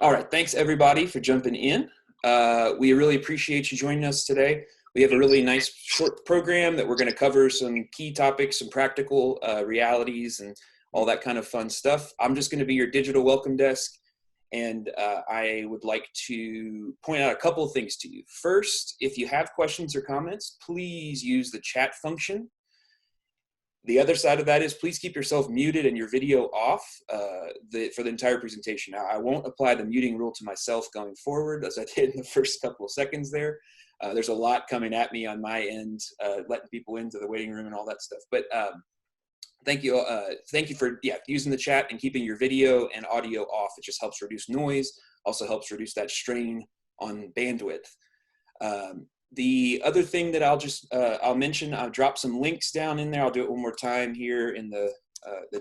All right, thanks everybody for jumping in. We really appreciate you joining us today. We have a really nice short program that we're going to cover some key topics, some practical realities, and all that kind of fun stuff. I'm just going to be your digital welcome desk, and I would like to point out a couple of things to you. First, if you have questions or comments, please use the chat function. The other side of that is please keep yourself muted and your video off for the entire presentation. Now, I won't apply the muting rule to myself going forward as I did in the first couple of seconds there. There's a lot coming at me on my end, letting people into the waiting room and all that stuff. But thank you for using the chat and keeping your video and audio off. It just helps reduce noise, also helps reduce that strain on bandwidth. The other thing that I'll mention, I'll drop some links down in there. I'll do it one more time here in the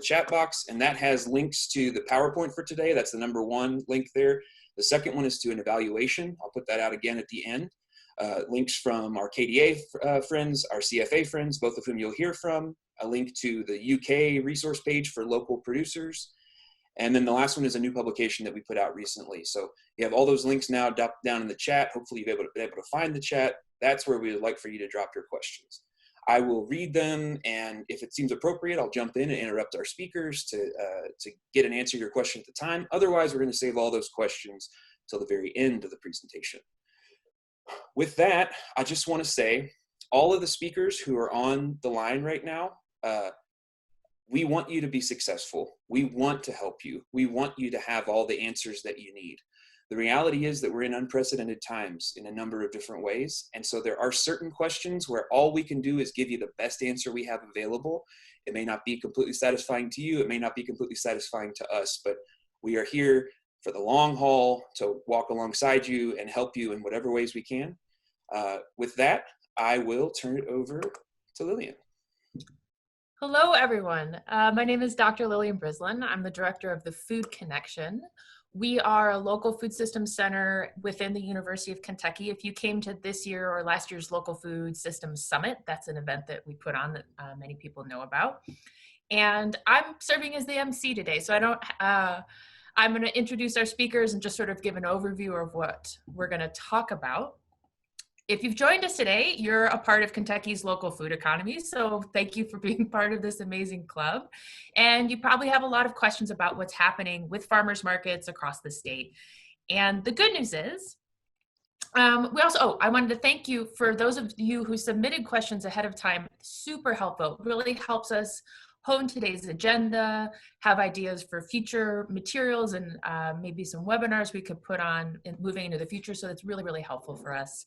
chat box, and that has links to the PowerPoint for today. That's the number one link there. The second one is to an evaluation. I'll put that out again at the end. Links from our KDA friends, our CFA friends, both of whom you'll hear from. A link to the UK resource page for local producers. And then the last one is a new publication that we put out recently. So you have all those links now down in the chat. Hopefully you'll be able to find the chat. That's where we would like for you to drop your questions. I will read them, and if it seems appropriate, I'll jump in and interrupt our speakers to get an answer to your question at the time. Otherwise, we're going to save all those questions till the very end of the presentation. With that, I just want to say, all of the speakers who are on the line right now, we want you to be successful. We want to help you. We want you to have all the answers that you need. The reality is that we're in unprecedented times in a number of different ways. And so there are certain questions where all we can do is give you the best answer we have available. It may not be completely satisfying to you. It may not be completely satisfying to us, but we are here for the long haul to walk alongside you and help you in whatever ways we can. With that, I will turn it over to Lillian. Hello, everyone. My name is Dr. Lillian Brislin. I'm the director of the Food Connection. We are a local food systems center within the University of Kentucky. If you came to this year or last year's Local Food Systems Summit, that's an event that we put on that many people know about. And I'm serving as the MC today, so I'm going to introduce our speakers and just sort of give an overview of what we're going to talk about. If you've joined us today, you're a part of Kentucky's local food economy, so thank you for being part of this amazing club. And you probably have a lot of questions about what's happening with farmers markets across the state. And the good news is, I wanted to thank you for those of you who submitted questions ahead of time. Super helpful, really helps us hone today's agenda, have ideas for future materials, and maybe some webinars we could put on moving into the future. So that's really, really helpful for us.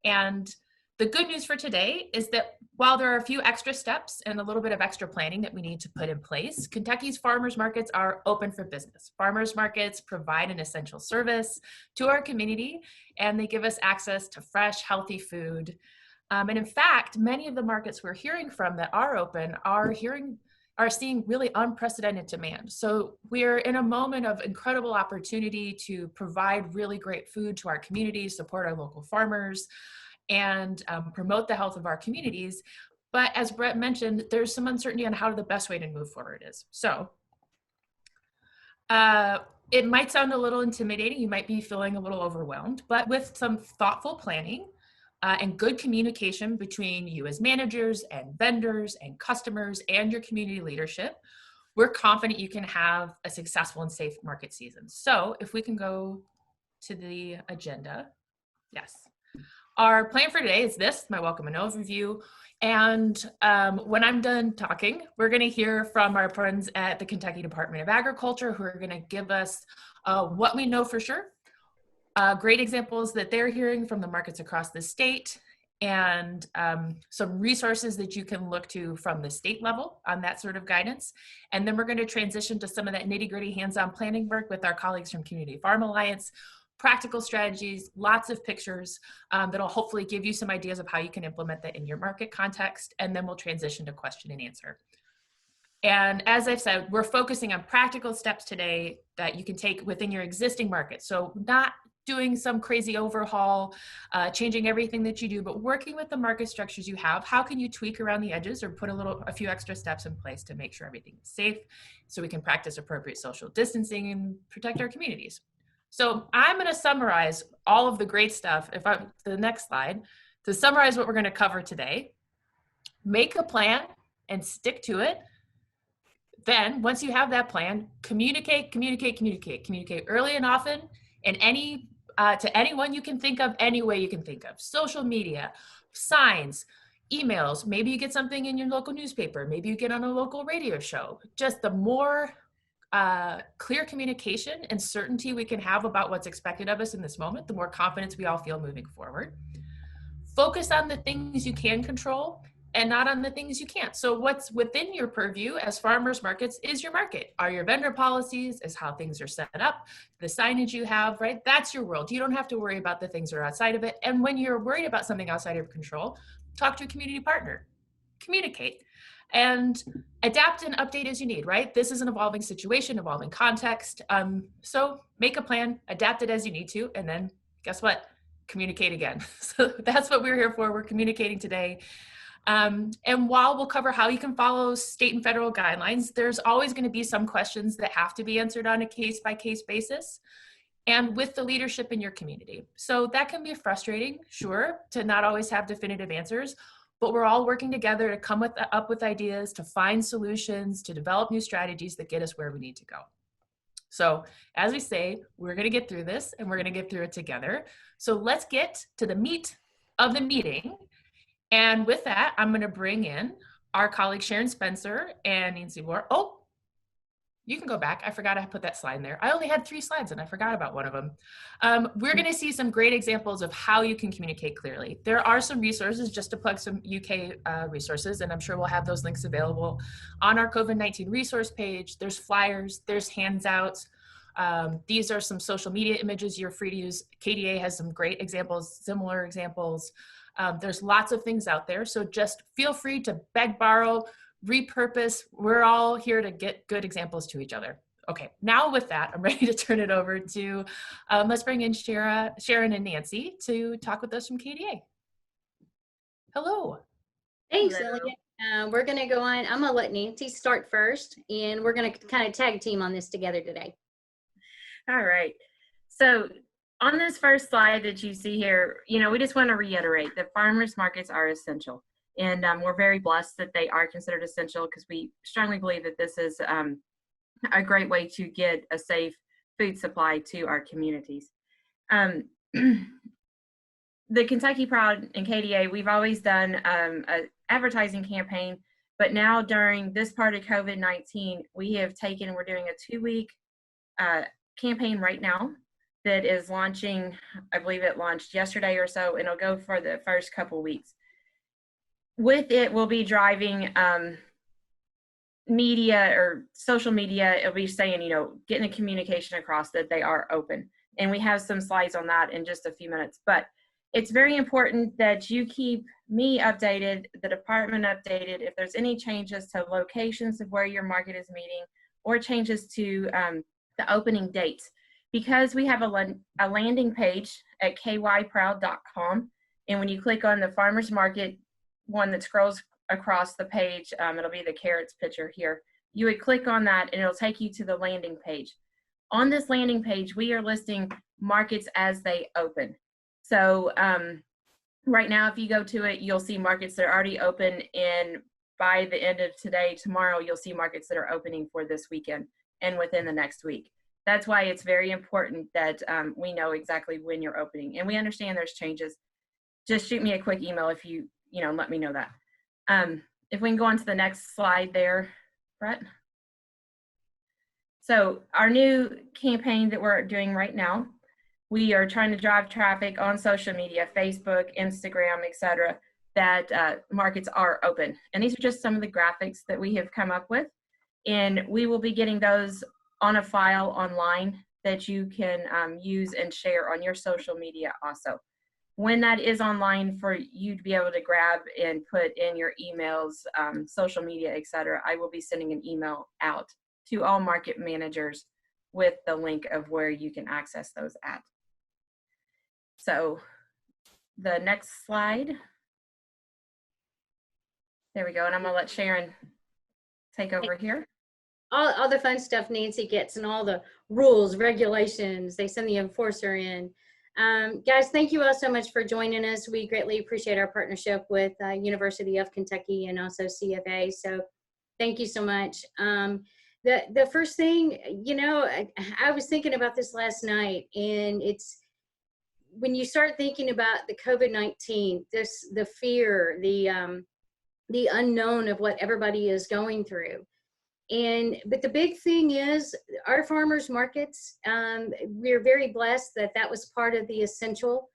And the good news for today is that while there are a few extra steps and a little bit of extra planning that we need to put in place, Kentucky's farmers markets are open for business. Farmers markets provide an essential service to our community, and they give us access to fresh, healthy food. And in fact, many of the markets we're hearing from that are open are seeing really unprecedented demand. So we're in a moment of incredible opportunity to provide really great food to our communities, support our local farmers, and promote the health of our communities. But as Brett mentioned, there's some uncertainty on how the best way to move forward is. So it might sound a little intimidating. You might be feeling a little overwhelmed, but with some thoughtful planning, and good communication between you as managers and vendors and customers and your community leadership, we're confident you can have a successful and safe market season. So if we can go to the agenda. Yes. Our plan for today is this, my welcome and overview. And when I'm done talking, we're going to hear from our friends at the Kentucky Department of Agriculture who are going to give us what we know for sure. Great examples that they're hearing from the markets across the state, and some resources that you can look to from the state level on that sort of guidance. And then we're going to transition to some of that nitty-gritty hands-on planning work with our colleagues from Community Farm Alliance, practical strategies, lots of pictures that'll hopefully give you some ideas of how you can implement that in your market context. And then we'll transition to question and answer. And as I've said, we're focusing on practical steps today that you can take within your existing market. So not doing some crazy overhaul, changing everything that you do, but working with the market structures you have. How can you tweak around the edges or put a few extra steps in place to make sure everything is safe so we can practice appropriate social distancing and protect our communities? So I'm going to summarize all of the great stuff. The next slide, to summarize what we're going to cover today. Make a plan and stick to it. Then once you have that plan, communicate early and often, and to anyone you can think of, any way you can think of. Social media, signs, emails, maybe you get something in your local newspaper, maybe you get on a local radio show. Just the more clear communication and certainty we can have about what's expected of us in this moment, the more confidence we all feel moving forward. Focus on the things you can control and not on the things you can't. So what's within your purview as farmers markets is your market. Are your vendor policies, is how things are set up, the signage you have, right? That's your world. You don't have to worry about the things that are outside of it. And when you're worried about something outside of control, talk to a community partner, communicate, and adapt and update as you need, right? This is an evolving situation, evolving context. So make a plan, adapt it as you need to, and then guess what? Communicate again. So that's what we're here for. We're communicating today. And while we'll cover how you can follow state and federal guidelines, there's always going to be some questions that have to be answered on a case-by-case basis and with the leadership in your community. So that can be frustrating, sure, to not always have definitive answers, but we're all working together to come up with ideas, to find solutions, to develop new strategies that get us where we need to go. So as we say, we're going to get through this and we're going to get through it together. So let's get to the meat of the meeting. And with that, I'm going to bring in our colleagues Sharon Spencer and Nancy Moore. Oh, you can go back. I forgot I put that slide in there. I only had 3 slides and I forgot about one of them. We're going to see some great examples of how you can communicate clearly. There are some resources, just to plug some UK resources, and I'm sure we'll have those links available on our COVID-19 resource page. There's flyers, there's handouts. These are some social media images you're free to use. KDA has some great examples, similar examples. There's lots of things out there. So just feel free to beg, borrow, repurpose. We're all here to get good examples to each other. Okay, now with that, I'm ready to turn it over to, let's bring in Sharon and Nancy to talk with us from KDA. Hello. Thanks, Elliot. We're going to go on. I'm going to let Nancy start first, and we're going to kind of tag team on this together today. All right. So on this first slide that you see here, we just want to reiterate that farmers markets are essential. And we're very blessed that they are considered essential because we strongly believe that this is a great way to get a safe food supply to our communities. The Kentucky Proud and KDA, we've always done an advertising campaign, but now during this part of COVID-19, we're doing a 2-week campaign right now that is launching. I believe it launched yesterday or so, and it'll go for the first couple weeks. With it, we'll be driving media or social media. It'll be saying, getting the communication across that they are open. And we have some slides on that in just a few minutes. But it's very important that you keep me updated, the department updated, if there's any changes to locations of where your market is meeting or changes to the opening dates. Because we have a landing page at kyproud.com. And when you click on the farmers market one that scrolls across the page, it'll be the carrots picture here. You would click on that and it'll take you to the landing page. On this landing page, we are listing markets as they open. So right now, if you go to it, you'll see markets that are already open, and by the end of today, tomorrow, you'll see markets that are opening for this weekend and within the next week. That's why it's very important that we know exactly when you're opening. And we understand there's changes. Just shoot me a quick email if you let me know that. If we can go on to the next slide there, Brett. So our new campaign that we're doing right now, we are trying to drive traffic on social media, Facebook, Instagram, etc., that markets are open. And these are just some of the graphics that we have come up with. And we will be getting those on a file online that you can use and share on your social media also. When that is online for you to be able to grab and put in your emails, social media, etc., I will be sending an email out to all market managers with the link of where you can access those at. So the next slide. There we go. And I'm going to let Sharon take over here. all the fun stuff Nancy gets and all the rules, regulations. They send the enforcer in. Guys, thank you all so much for joining us. We greatly appreciate our partnership with University of Kentucky and also CFA. So thank you so much. The first thing, you know, I was thinking about this last night, and it's when you start thinking about the COVID-19, the fear, the unknown of what everybody is going through. But the big thing is our farmers markets, we're very blessed that that was part of the essential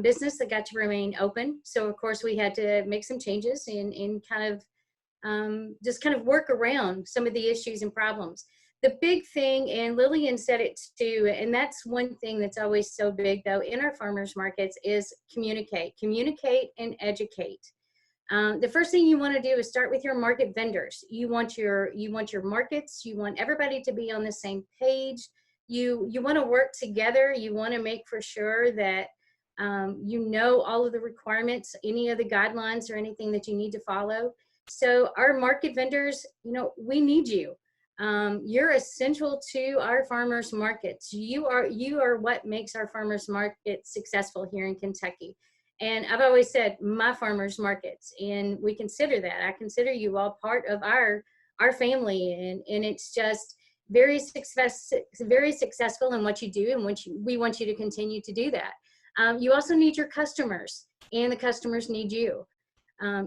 business that got to remain open. So of course we had to make some changes and kind of just kind of work around some of the issues and problems. The big thing, and Lillian said it too, and that's one thing that's always so big though in our farmers markets, is communicate and educate. The first thing you want to do is start with your market vendors. You want your markets, you want everybody to be on the same page. You want to work together. You want to make for sure that you know all of the requirements, any of the guidelines or anything that you need to follow. So our market vendors, you know, we need you. You're essential to our farmers markets. You are what makes our farmers market successful here in Kentucky. And I've always said my farmers markets, and we consider that. I consider you all part of our family, and it's just very successful in what you do, and we want you to continue to do that. You also need your customers, and the customers need you.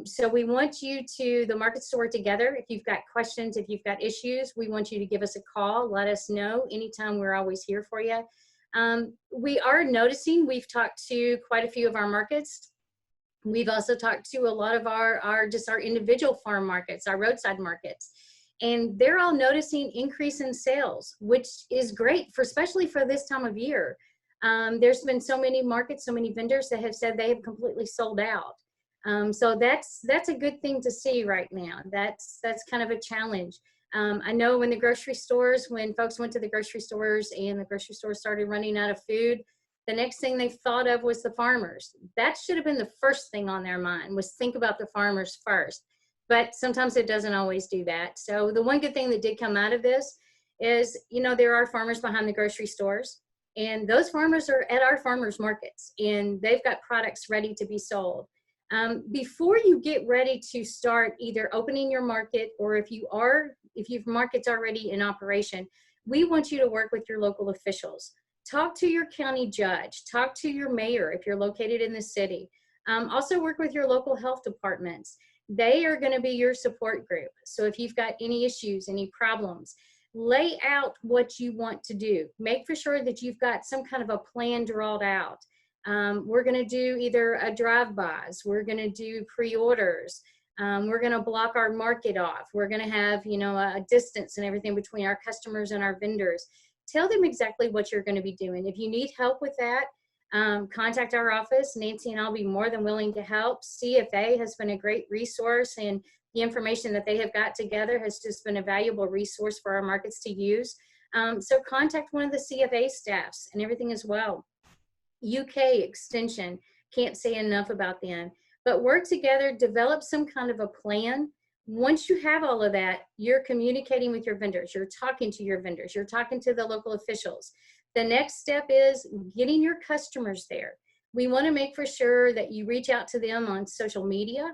So we want you the markets to work together. If you've got questions, if you've got issues, we want you to give us a call. Let us know anytime. We're always here for you. We are noticing, we've talked to quite a few of our markets. We've also talked to a lot of our individual farm markets, our roadside markets, and they're all noticing increase in sales, which is great especially for this time of year. There's been so many markets, so many vendors that have said they have completely sold out. So that's a good thing to see right now. That's kind of a challenge. I know when folks went to the grocery stores and the grocery stores started running out of food, the next thing they thought of was the farmers. That should have been the first thing on their mind, was think about the farmers first. But sometimes it doesn't always do that. So the one good thing that did come out of this is, you know, there are farmers behind the grocery stores, and those farmers are at our farmers markets, and they've got products ready to be sold. Before you get ready to start either opening your market, or if your market's already in operation, we want you to work with your local officials. Talk to your county judge, talk to your mayor if you're located in the city. Also work with your local health departments. They are going to be your support group. So if you've got any issues, any problems, lay out what you want to do. Make for sure that you've got some kind of a plan drawn out. We're going to do either a drive-bys, we're going to do pre-orders, we're going to block our market off, we're going to have, you know, a distance and everything between our customers and our vendors. Tell them exactly what you're going to be doing. If you need help with that, contact our office. Nancy and I'll be more than willing to help. CFA has been a great resource, and the information that they have got together has just been a valuable resource for our markets to use. So contact one of the CFA staffs and everything as well. UK Extension, can't say enough about them. But work together, develop some kind of a plan. Once you have all of that, you're communicating with your vendors, you're talking to your vendors, you're talking to the local officials. The next step is getting your customers there. We want to make for sure that you reach out to them on social media,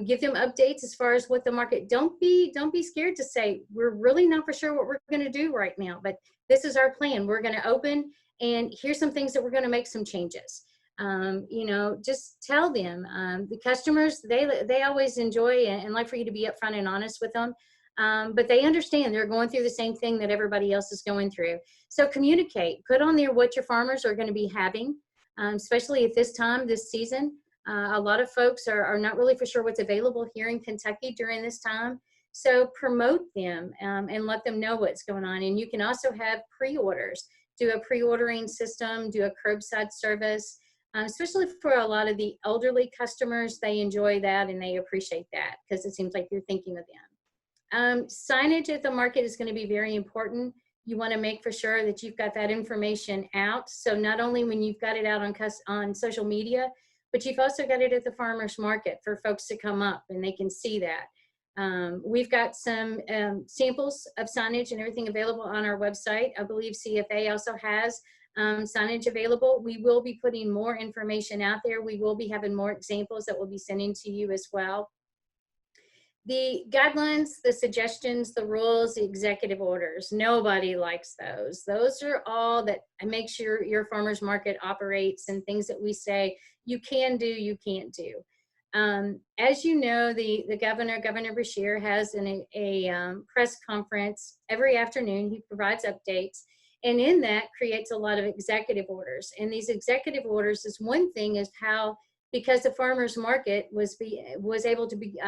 give them updates as far as what the market, don't be scared to say, we're really not for sure what we're going to do right now, but this is our plan. We're going to open, and here's some things that we're going to make some changes. You know, just tell them. The customers, they always enjoy and like for you to be upfront and honest with them. But they understand they're going through the same thing that everybody else is going through. So communicate, put on there what your farmers are going to be having, especially at this time, this season. A lot of folks are not really for sure what's available here in Kentucky during this time. So promote them and let them know what's going on. And you can also have pre-orders, do a pre-ordering system, do a curbside service. Especially for a lot of the elderly customers, they enjoy that and they appreciate that because it seems like you're thinking of them. Signage at the market is going to be very important. You want to make for sure that you've got that information out. So not only when you've got it out on social media, but you've also got it at the farmer's market for folks to come up and they can see that. We've got some samples of signage and everything available on our website. I believe CFA also has signage available. We will be putting more information out there. We will be having more examples that we'll be sending to you as well. The guidelines, the suggestions, the rules, the executive orders, nobody likes those. Those are all that make sure your farmer's market operates, and things that we say you can do, you can't do. As you know, the Governor Bashir, has a press conference every afternoon. He provides updates, and in that creates a lot of executive orders. And these executive orders is one thing is how, because the farmers market was able to be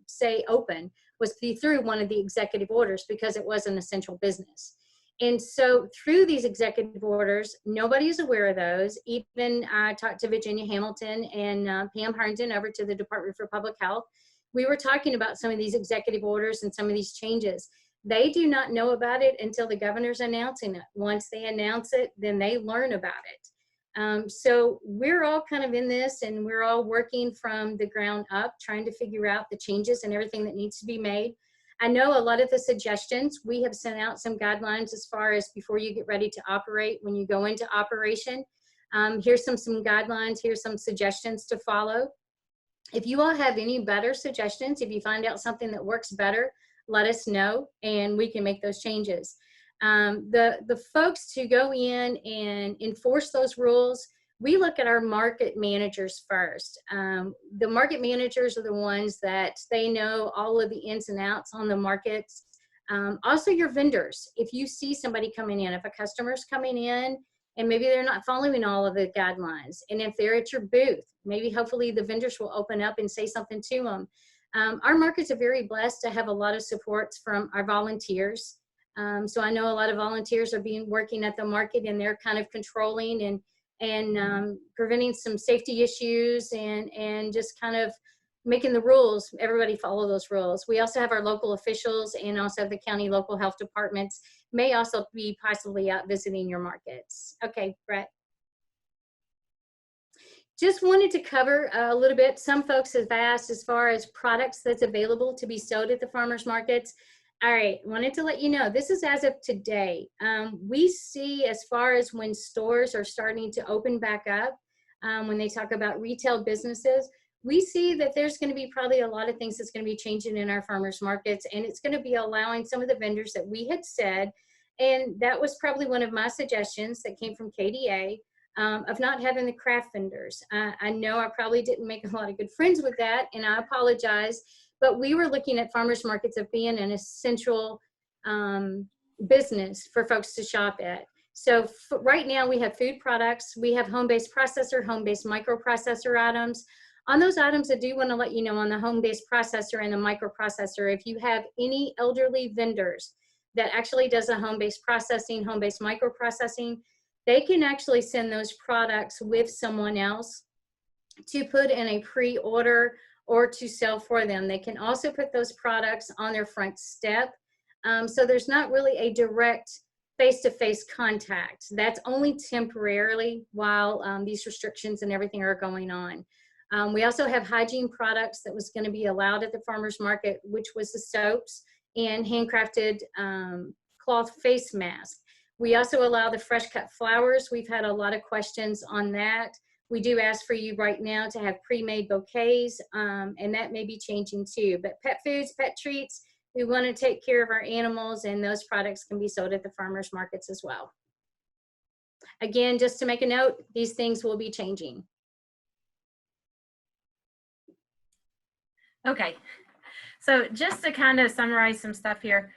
stay open, was through one of the executive orders, because it was an essential business. And so through these executive orders, nobody is aware of those. Even I talked to Virginia Hamilton and Pam Herndon over to the Department for Public Health. We were talking about some of these executive orders and some of these changes. They do not know about it until the governor's announcing it. Once they announce it, then they learn about it. So we're all kind of in this, and we're all working from the ground up, trying to figure out the changes and everything that needs to be made. I know a lot of the suggestions, we have sent out some guidelines as far as before you get ready to operate, when you go into operation. Here's some guidelines, here's some suggestions to follow. If you all have any better suggestions, if you find out something that works better, let us know and we can make those changes. The folks to go in and enforce those rules, we look at our market managers first. The market managers are the ones that they know all of the ins and outs on the markets. Also your vendors, if you see somebody coming in, if a customer's coming in and maybe they're not following all of the guidelines, and if they're at your booth, maybe hopefully the vendors will open up and say something to them. Our markets are very blessed to have a lot of supports from our volunteers. So I know a lot of volunteers are working at the market, and they're kind of controlling and preventing some safety issues and just kind of making the rules, everybody follow those rules. We also have our local officials and also the county local health departments may also be possibly out visiting your markets. Okay, Brett. Just wanted to cover a little bit. Some folks have asked as far as products that's available to be sold at the farmers markets. All right, wanted to let you know, this is as of today. We see as far as when stores are starting to open back up, when they talk about retail businesses, we see that there's going to be probably a lot of things that's going to be changing in our farmers markets, and it's going to be allowing some of the vendors that we had said, and that was probably one of my suggestions that came from KDA, of not having the craft vendors. I know I probably didn't make a lot of good friends with that, and I apologize. But we were looking at farmers markets of being an essential business for folks to shop at. So right now we have food products, we have home-based processor, home-based microprocessor items. On those items, I do want to let you know on the home-based processor and the microprocessor, if you have any elderly vendors that actually does a home-based processing, home-based microprocessing, they can actually send those products with someone else to put in a pre-order or to sell for them. They can also put those products on their front step. So there's not really a direct face-to-face contact. That's only temporarily while these restrictions and everything are going on. We also have hygiene products that was gonna be allowed at the farmer's market, which was the soaps and handcrafted cloth face mask. We also allow the fresh cut flowers. We've had a lot of questions on that. We do ask for you right now to have pre-made bouquets, and that may be changing too. But pet foods, pet treats, we want to take care of our animals, and those products can be sold at the farmers markets as well. Again, just to make a note, these things will be changing. Okay, so just to kind of summarize some stuff here,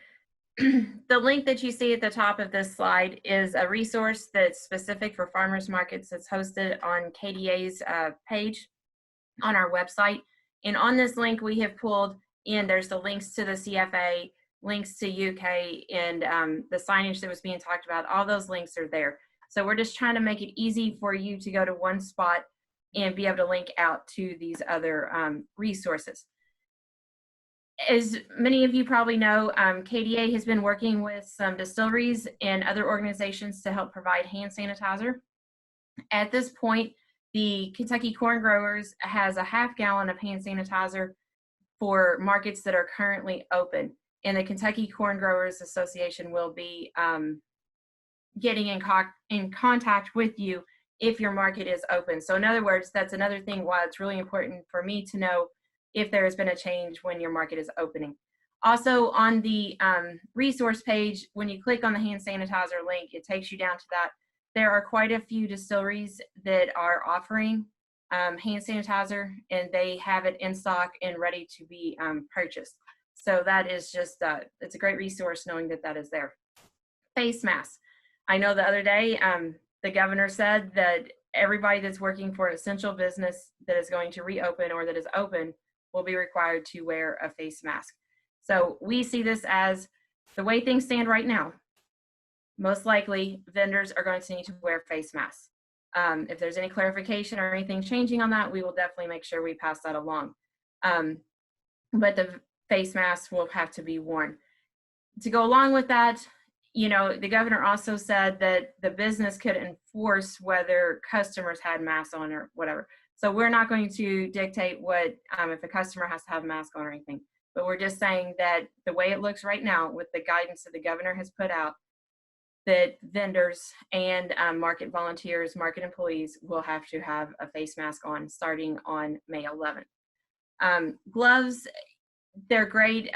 the link that you see at the top of this slide is a resource that's specific for farmers markets that's hosted on KDA's page on our website. And on this link, we have pulled in, there's the links to the CFA, links to UK, and the signage that was being talked about. All those links are there. So we're just trying to make it easy for you to go to one spot and be able to link out to these other resources. As many of you probably know, KDA has been working with some distilleries and other organizations to help provide hand sanitizer. At this point, the Kentucky Corn Growers has a half gallon of hand sanitizer for markets that are currently open. And the Kentucky Corn Growers Association will be getting in contact with you if your market is open. So in other words, that's another thing why it's really important for me to know if there has been a change when your market is opening. Also on the resource page, when you click on the hand sanitizer link, it takes you down to that. There are quite a few distilleries that are offering hand sanitizer, and they have it in stock and ready to be purchased. So that is just, it's a great resource knowing that that is there. Face masks. I know the other day, the governor said that everybody that's working for an essential business that is going to reopen or that is open will be required to wear a face mask. So we see this as the way things stand right now. Most likely vendors are going to need to wear face masks. If there's any clarification or anything changing on that, we will definitely make sure we pass that along. But the face masks will have to be worn. To go along with that, you know, the governor also said that the business could enforce whether customers had masks on or whatever. So we're not going to dictate what, if a customer has to have a mask on or anything, but we're just saying that the way it looks right now with the guidance that the governor has put out, that vendors and market volunteers, market employees will have to have a face mask on starting on May 11th. Gloves, they're great.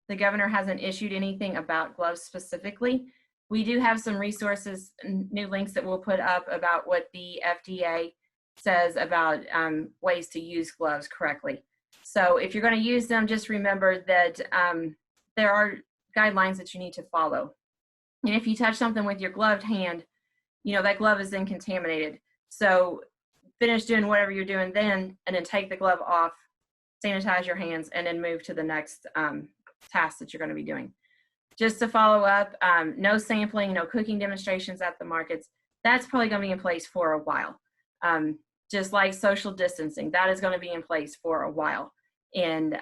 The governor hasn't issued anything about gloves specifically. We do have some resources, new links that we'll put up about what the FDA says about ways to use gloves correctly. So if you're going to use them, just remember that there are guidelines that you need to follow. And if you touch something with your gloved hand, you know, that glove is then contaminated. So finish doing whatever you're doing then, and then take the glove off, sanitize your hands, and then move to the next task that you're going to be doing. Just to follow up, no sampling, no cooking demonstrations at the markets. That's probably going to be in place for a while. Just like social distancing, that is going to be in place for a while, and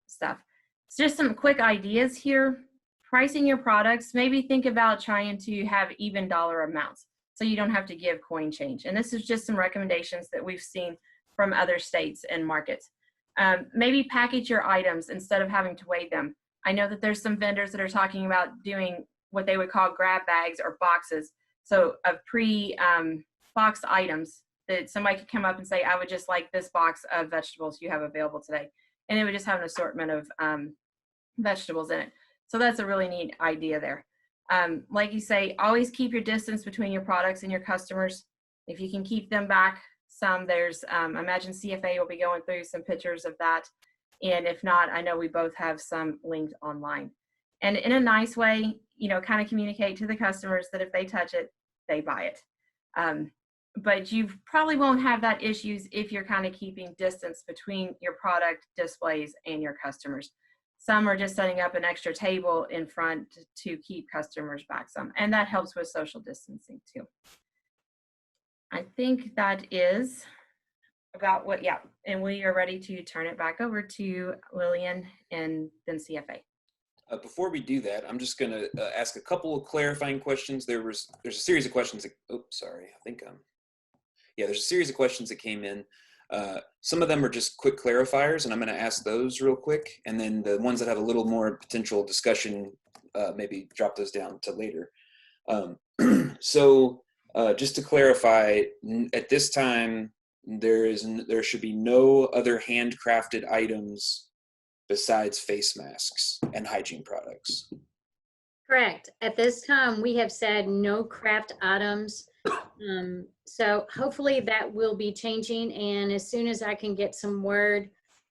stuff. It's just some quick ideas here. Pricing your products, maybe think about trying to have even dollar amounts so you don't have to give coin change. And this is just some recommendations that we've seen from other states and markets. Maybe package your items instead of having to weigh them. I know that there's some vendors that are talking about doing what they would call grab bags or boxes. So of pre-boxed items that somebody could come up and say, I would just like this box of vegetables you have available today. And it would just have an assortment of vegetables in it. So that's a really neat idea there. Like you say, always keep your distance between your products and your customers. If you can keep them back some, there's, imagine CFA will be going through some pictures of that. And if not, I know we both have some linked online. And in a nice way, you know, kind of communicate to the customers that if they touch it, they buy it. But you probably won't have that issues if you're kind of keeping distance between your product displays and your customers. Some are just setting up an extra table in front to keep customers back some, and that helps with social distancing too. I think that is about what, yeah, and we are ready to turn it back over to Lillian and then CFA. Before we do that, I'm just going to ask a couple of clarifying questions. There's a series of questions that, there's a series of questions that came in. Some of them are just quick clarifiers, and I'm going to ask those real quick. And then the ones that have a little more potential discussion, maybe drop those down to later. So just to clarify, at this time, there should be no other handcrafted items besides face masks and hygiene products. Correct. At this time, we have said no craft items. So hopefully that will be changing. And as soon as I can get some word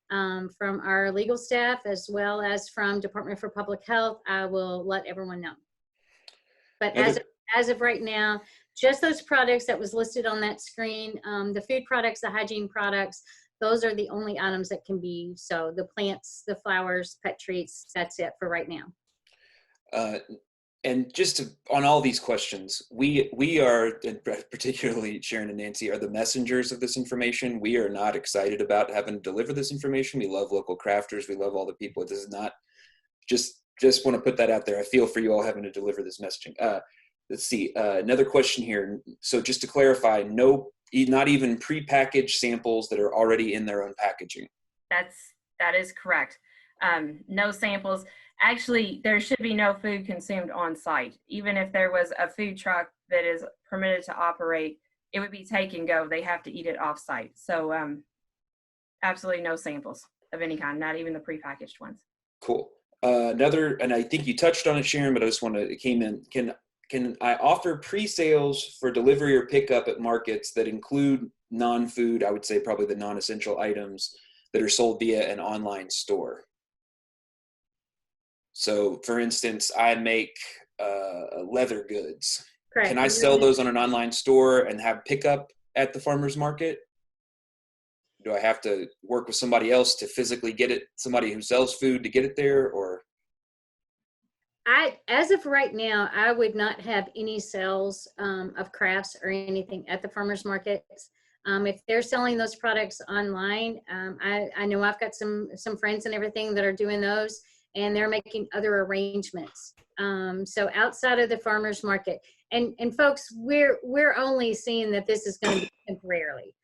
from our legal staff, as well as from Department for Public Health, I will let everyone know. But as of right now, just those products that was listed on that screen, the food products, the hygiene products, those are the only items that can be. So the plants, the flowers, pet treats, that's it for right now. And just on all these questions, we are, and particularly Sharon and Nancy, are the messengers of this information. We are not excited about having to deliver this information. We love local crafters. We love all the people. This is not, just want to put that out there. I feel for you all having to deliver this messaging. Let's see, another question here. So just to clarify, not even prepackaged samples that are already in their own packaging. That's That is correct. No samples. Actually, there should be no food consumed on site. Even if there was a food truck that is permitted to operate, it would be take and go. They have to eat it off site. So absolutely no samples of any kind, not even the prepackaged ones. Cool. Another, and I think you touched on it, Sharon, but I just want to, it came in. Can I offer pre-sales for delivery or pickup at markets that include non-food, I would say probably the non-essential items that are sold via an online store? So for instance, I make leather goods. Correct. Can I sell those on an online store and have pickup at the farmer's market? Do I have to work with somebody else to physically get it, somebody who sells food to get it there, or? As of right now, I would not have any sales of crafts or anything at the farmers markets. If they're selling those products online, I know I've got some friends and everything that are doing those, and they're making other arrangements. So outside of the farmers market, and folks, we're only seeing that this is going to be temporarily.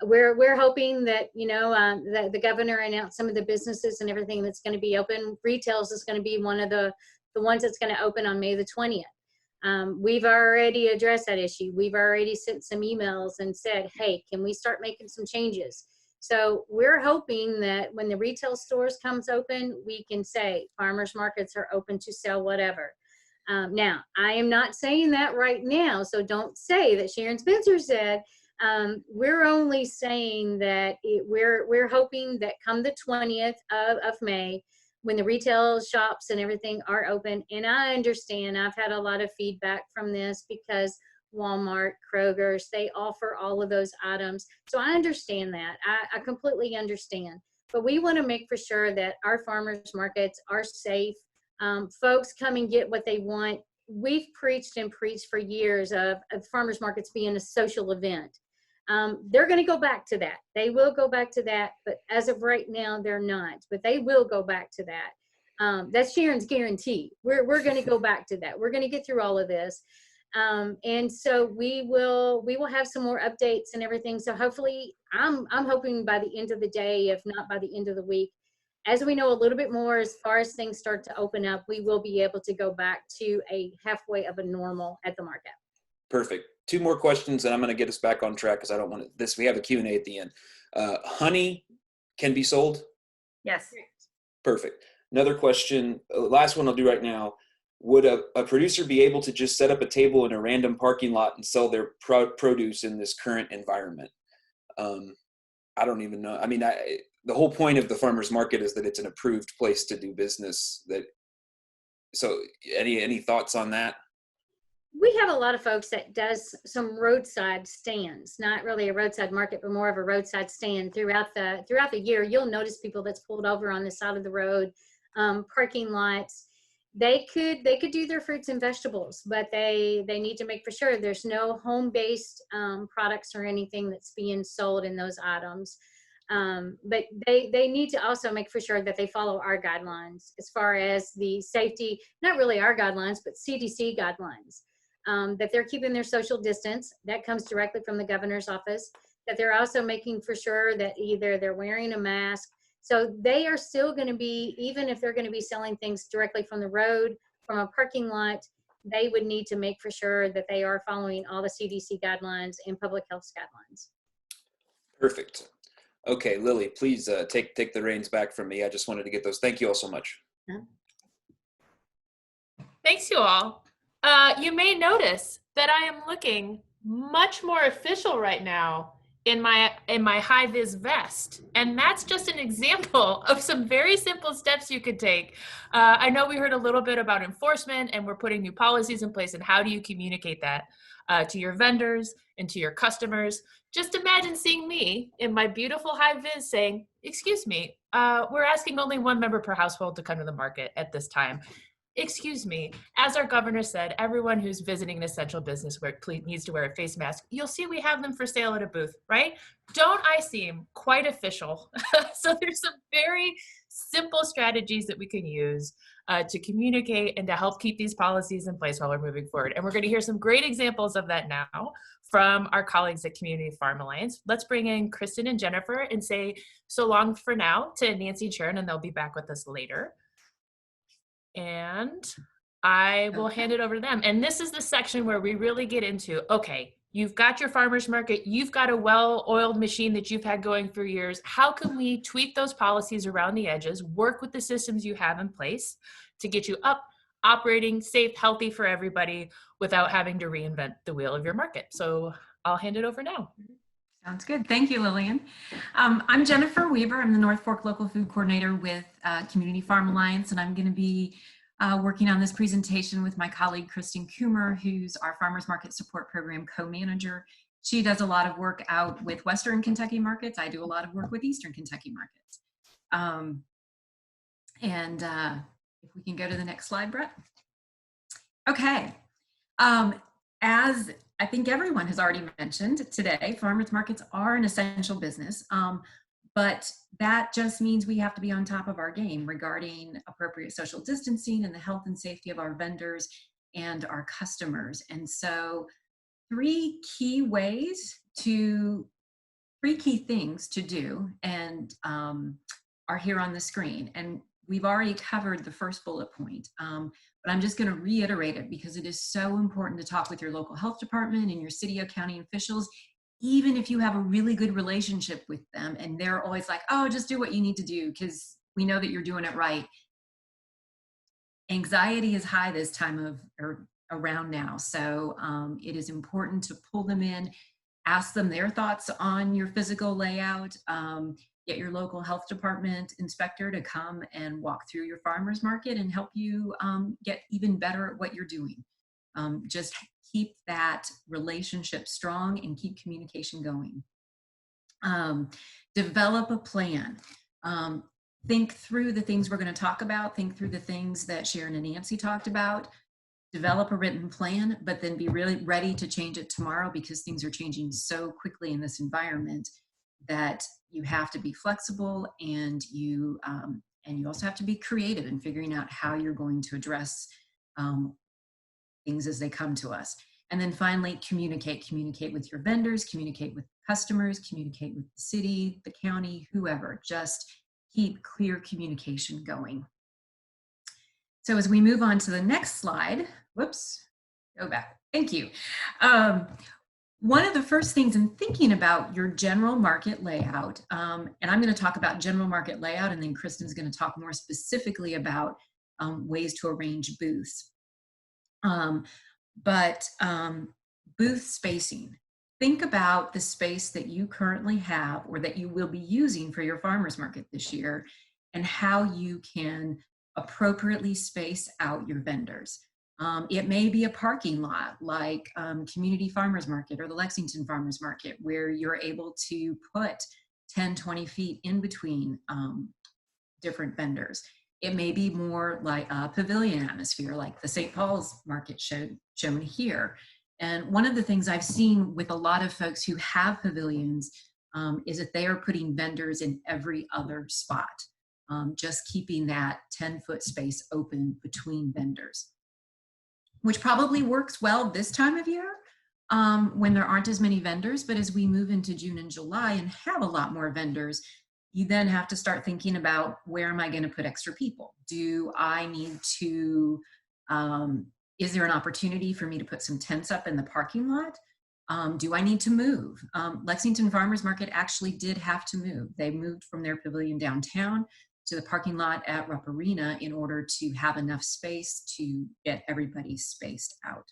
We're hoping that, you know, that the governor announced some of the businesses and everything that's going to be open. Retails is going to be one of the ones that's going to open on May the 20th. We've already addressed that issue. We've already sent some emails and said, hey, can we start making some changes? So we're hoping that when the retail stores comes open, we can say farmers markets are open to sell whatever. Now, I am not saying that right now, so don't say that Sharon Spencer said. We're only saying that we're hoping that come the 20th of May, when the retail shops and everything are open. And I understand, I've had a lot of feedback from this because Walmart, Kroger's, they offer all of those items. So I understand that. I completely understand. But we want to make for sure that our farmers markets are safe. Folks come and get what they want. We've preached and preached for years of farmers markets being a social event. They're going to go back to that. They will go back to that, but as of right now, they're not. But they will go back to that. That's Sharon's guarantee. We're going to go back to that. We're going to get through all of this, and so we will have some more updates and everything. So hopefully, I'm hoping by the end of the day, if not by the end of the week, as we know a little bit more as far as things start to open up, we will be able to go back to a halfway of a normal at the market. Perfect. 2 more questions, and I'm going to get us back on track because I don't want this. We have a Q&A at the end. Honey can be sold? Yes. Perfect. Another question, last one I'll do right now. Would a producer be able to just set up a table in a random parking lot and sell their produce in this current environment? I don't even know. I mean, the whole point of the farmer's market is that it's an approved place to do business. So any thoughts on that? We have a lot of folks that does some roadside stands, not really a roadside market, but more of a roadside stand throughout the year. You'll notice people that's pulled over on the side of the road, parking lots. They could do their fruits and vegetables, but they need to make for sure there's no home-based products or anything that's being sold in those items. But they need to also make for sure that they follow our guidelines as far as the safety, not really our guidelines, but CDC guidelines. That they're keeping their social distance. That comes directly from the governor's office. That they're also making for sure that either they're wearing a mask. So they are still going to be, even if they're going to be selling things directly from the road, from a parking lot, they would need to make for sure that they are following all the CDC guidelines and public health guidelines. Perfect. Okay, Lily, please take the reins back from me. I just wanted to get those. Thank you all so much. Thanks, you all. You may notice that I am looking much more official right now in my high-vis vest, and that's just an example of some very simple steps you could take. I know we heard a little bit about enforcement, and we're putting new policies in place, and how do you communicate that to your vendors and to your customers? Just imagine seeing me in my beautiful high-vis saying, excuse me, we're asking only 1 member per household to come to the market at this time. Excuse me, as our governor said, everyone who's visiting an essential business needs to wear a face mask. You'll see we have them for sale at a booth, right? Don't I seem quite official? So there's some very simple strategies that we can use to communicate and to help keep these policies in place while we're moving forward. And we're going to hear some great examples of that now from our colleagues at Community Farm Alliance. Let's bring in Kristen and Jennifer and say so long for now to Nancy and Sharon, and they'll be back with us later. And I will hand it over to them. And this is the section where we really get into, okay, you've got your farmer's market, you've got a well-oiled machine that you've had going for years. How can we tweak those policies around the edges, work with the systems you have in place to get you up, operating, safe, healthy for everybody without having to reinvent the wheel of your market? So I'll hand it over now. Sounds good. Thank you, Lillian. I'm Jennifer Weaver. I'm the North Fork Local Food Coordinator with Community Farm Alliance, and I'm going to be working on this presentation with my colleague, Kristen Coomer, who's our Farmers Market Support Program co-manager. She does a lot of work out with Western Kentucky markets. I do a lot of work with Eastern Kentucky markets. If we can go to the next slide, Brett. Okay. As I think everyone has already mentioned today, farmers markets are an essential business, but that just means we have to be on top of our game regarding appropriate social distancing and the health and safety of our vendors and our customers. And so three key things to do and are here on the screen. And we've already covered the first bullet point. But I'm just going to reiterate it because it is so important to talk with your local health department and your city or county officials, even if you have a really good relationship with them and they're always like, oh, just do what you need to do because we know that you're doing it right. Anxiety is high this time of or around now. So it is important to pull them in, ask them their thoughts on your physical layout, get your local health department inspector to come and walk through your farmer's market and help you get even better at what you're doing. Just keep that relationship strong and keep communication going. Develop a plan. Think through the things we're going to talk about. Think through the things that Sharon and Nancy talked about. Develop a written plan, but then be really ready to change it tomorrow because things are changing so quickly in this environment that you have to be flexible and you also have to be creative in figuring out how you're going to address things as they come to us. And then finally, communicate with your vendors, communicate with customers, communicate with the city, the county, whoever. Just keep clear communication going. So as we move on to the next slide, whoops, go back. Thank you. One of the first things in thinking about your general market layout, and I'm going to talk about general market layout, and then Kristen's going to talk more specifically about ways to arrange booths. Booth spacing. Think about the space that you currently have or that you will be using for your farmers market this year and how you can appropriately space out your vendors. It may be a parking lot like Community Farmers Market or the Lexington Farmers Market where you're able to put 10, 20 feet in between different vendors. It may be more like a pavilion atmosphere like the St. Paul's Market shown here. And one of the things I've seen with a lot of folks who have pavilions is that they are putting vendors in every other spot, just keeping that 10-foot space open between vendors, which probably works well this time of year when there aren't as many vendors. But as we move into June and July and have a lot more vendors, you then have to start thinking about where am I going to put extra people? Do I need to, is there an opportunity for me to put some tents up in the parking lot? Do I need to move? Lexington Farmers Market actually did have to move. They moved from their pavilion downtown to the parking lot at Rupp Arena in order to have enough space to get everybody spaced out.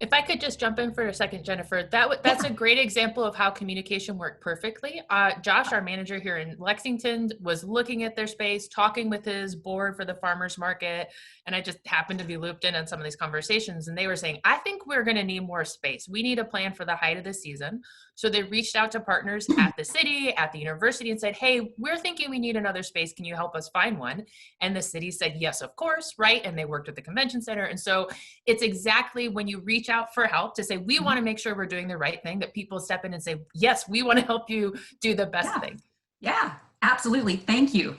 If I could just jump in for a second, Jennifer, that's a great example of how communication worked perfectly. Josh, our manager here in Lexington, was looking at their space, talking with his board for the farmers market, and I just happened to be looped in on some of these conversations, and they were saying, I think we're going to need more space. We need a plan for the height of the season. So they reached out to partners at the city, at the university, and said, hey, we're thinking we need another space. Can you help us find one? And the city said, yes, of course, right? And they worked with the convention center. And so it's exactly when you reach out for help to say, we want to make sure we're doing the right thing, that people step in and say, yes, we want to help you do the best thing. Yeah, absolutely. Thank you.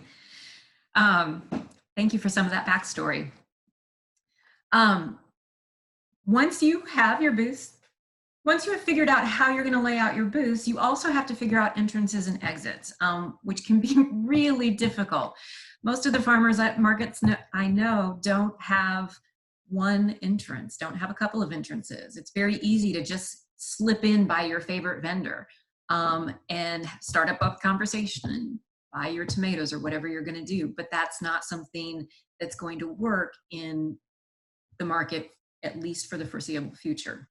Thank you for some of that backstory. Once you have your booths, once you have figured out how you're going to lay out your booths, you also have to figure out entrances and exits, which can be really difficult. Most of the farmers at markets I know don't have one entrance, don't have a couple of entrances. It's very easy to just slip in by your favorite vendor and start up a conversation and buy your tomatoes or whatever you're going to do. But that's not something that's going to work in the market, at least for the foreseeable future.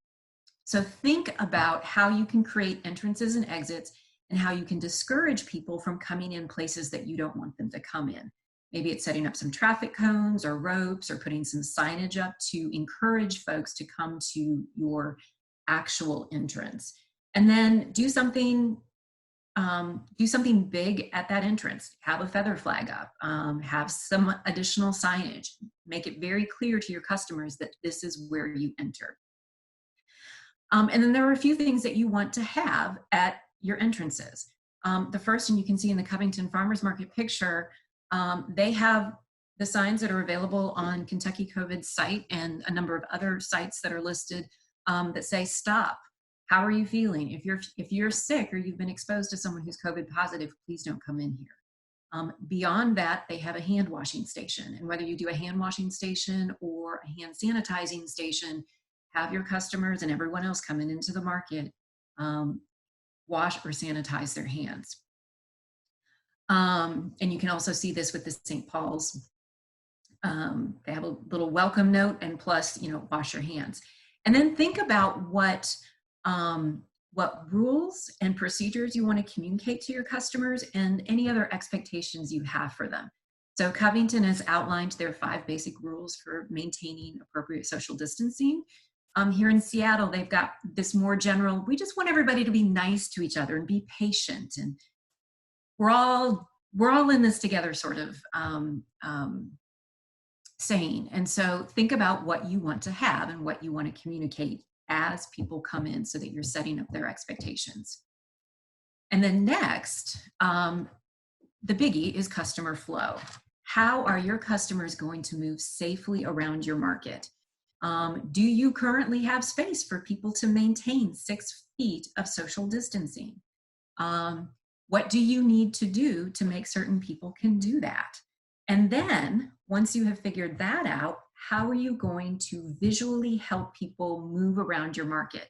So think about how you can create entrances and exits and how you can discourage people from coming in places that you don't want them to come in. Maybe it's setting up some traffic cones or ropes or putting some signage up to encourage folks to come to your actual entrance. And then do something big at that entrance. Have a feather flag up, have some additional signage. Make it very clear to your customers that this is where you enter. And then there are a few things that you want to have at your entrances. The first, and you can see in the Covington Farmers Market picture, they have the signs that are available on Kentucky COVID's site and a number of other sites that are listed that say, stop. How are you feeling? If you're sick or you've been exposed to someone who's COVID positive, please don't come in here. Beyond that, they have a hand washing station. And whether you do a hand washing station or a hand sanitizing station, have your customers and everyone else coming into the market wash or sanitize their hands. And you can also see this with the St. Paul's. They have a little welcome note and plus, wash your hands. And then think about what rules and procedures you want to communicate to your customers and any other expectations you have for them. So Covington has outlined their 5 basic rules for maintaining appropriate social distancing. Here in Seattle, they've got this more general, we just want everybody to be nice to each other and be patient. And we're all in this together sort of saying. And so think about what you want to have and what you want to communicate as people come in so that you're setting up their expectations. And then next, the biggie is customer flow. How are your customers going to move safely around your market? Do you currently have space for people to maintain 6 feet of social distancing? What do you need to do to make certain people can do that? And then once you have figured that out, how are you going to visually help people move around your market?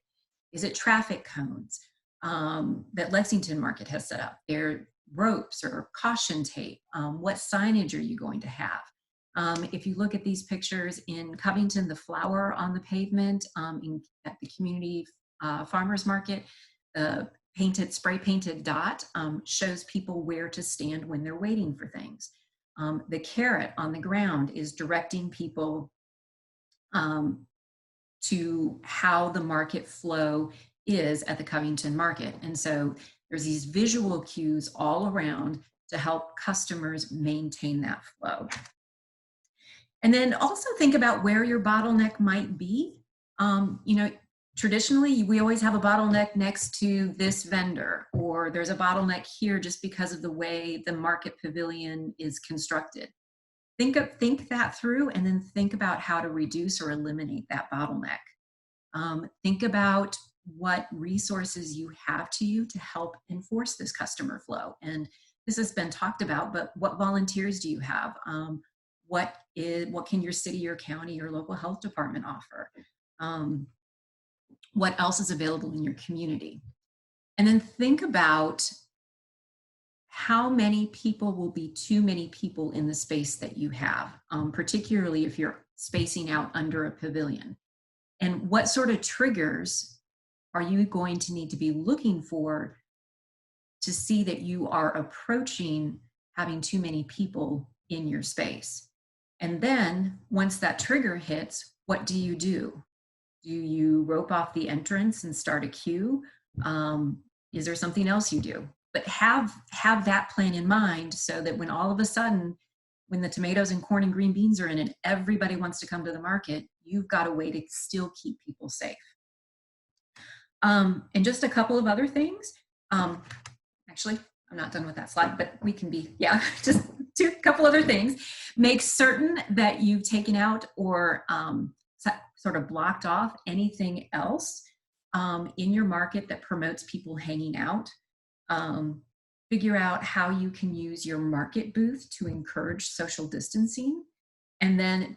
Is it traffic cones that Lexington Market has set up? They're ropes or caution tape. What signage are you going to have? If you look at these pictures in Covington, the flower on the pavement at the community farmers market, the spray painted dot shows people where to stand when they're waiting for things. The carrot on the ground is directing people to how the market flow is at the Covington market. And so there's these visual cues all around to help customers maintain that flow. And then also think about where your bottleneck might be. Traditionally, we always have a bottleneck next to this vendor, or there's a bottleneck here just because of the way the market pavilion is constructed. Think that through and then think about how to reduce or eliminate that bottleneck. Think about what resources you have to help enforce this customer flow. And this has been talked about, but what volunteers do you have? What can your city or county or local health department offer? What else is available in your community? And then think about how many people will be too many people in the space that you have, particularly if you're spacing out under a pavilion. And what sort of triggers are you going to need to be looking for to see that you are approaching having too many people in your space? And then once that trigger hits, what do you do? Do you rope off the entrance and start a queue? Is there something else you do? But have that plan in mind so that when all of a sudden, when the tomatoes and corn and green beans are in and everybody wants to come to the market, you've got a way to still keep people safe. And just a couple of other things. Actually, I'm not done with that slide, but we can be, just a couple other things. Make certain that you've taken out or sort of blocked off anything else in your market that promotes people hanging out. Figure out how you can use your market booth to encourage social distancing. And then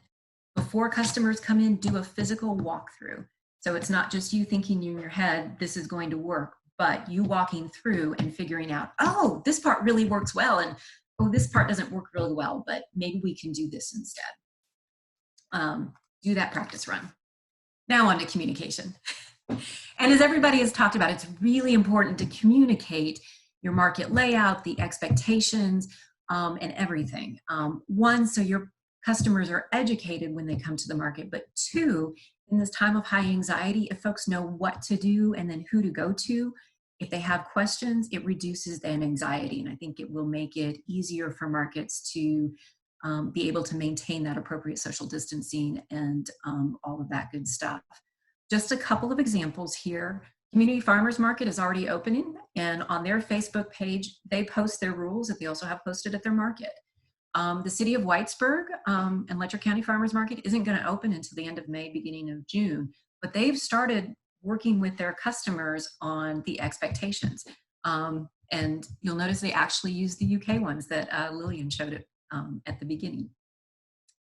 before customers come in, do a physical walkthrough. So it's not just you thinking in your head, this is going to work, but you walking through and figuring out, oh, this part really works well, and oh, this part doesn't work really well, but maybe we can do this instead. Do that practice run. Now on to communication. And as everybody has talked about, it's really important to communicate your market layout, the expectations, and everything. One, so your customers are educated when they come to the market, but two, in this time of high anxiety, if folks know what to do and then who to go to, if they have questions, it reduces that anxiety. And I think it will make it easier for markets to be able to maintain that appropriate social distancing and all of that good stuff. Just a couple of examples here. Community Farmers Market is already opening, and on their Facebook page, they post their rules that they also have posted at their market. The city of Whitesburg and Letcher County Farmers Market isn't going to open until the end of May, beginning of June, but they've started working with their customers on the expectations. And you'll notice they actually use the UK ones that Lillian showed it at the beginning.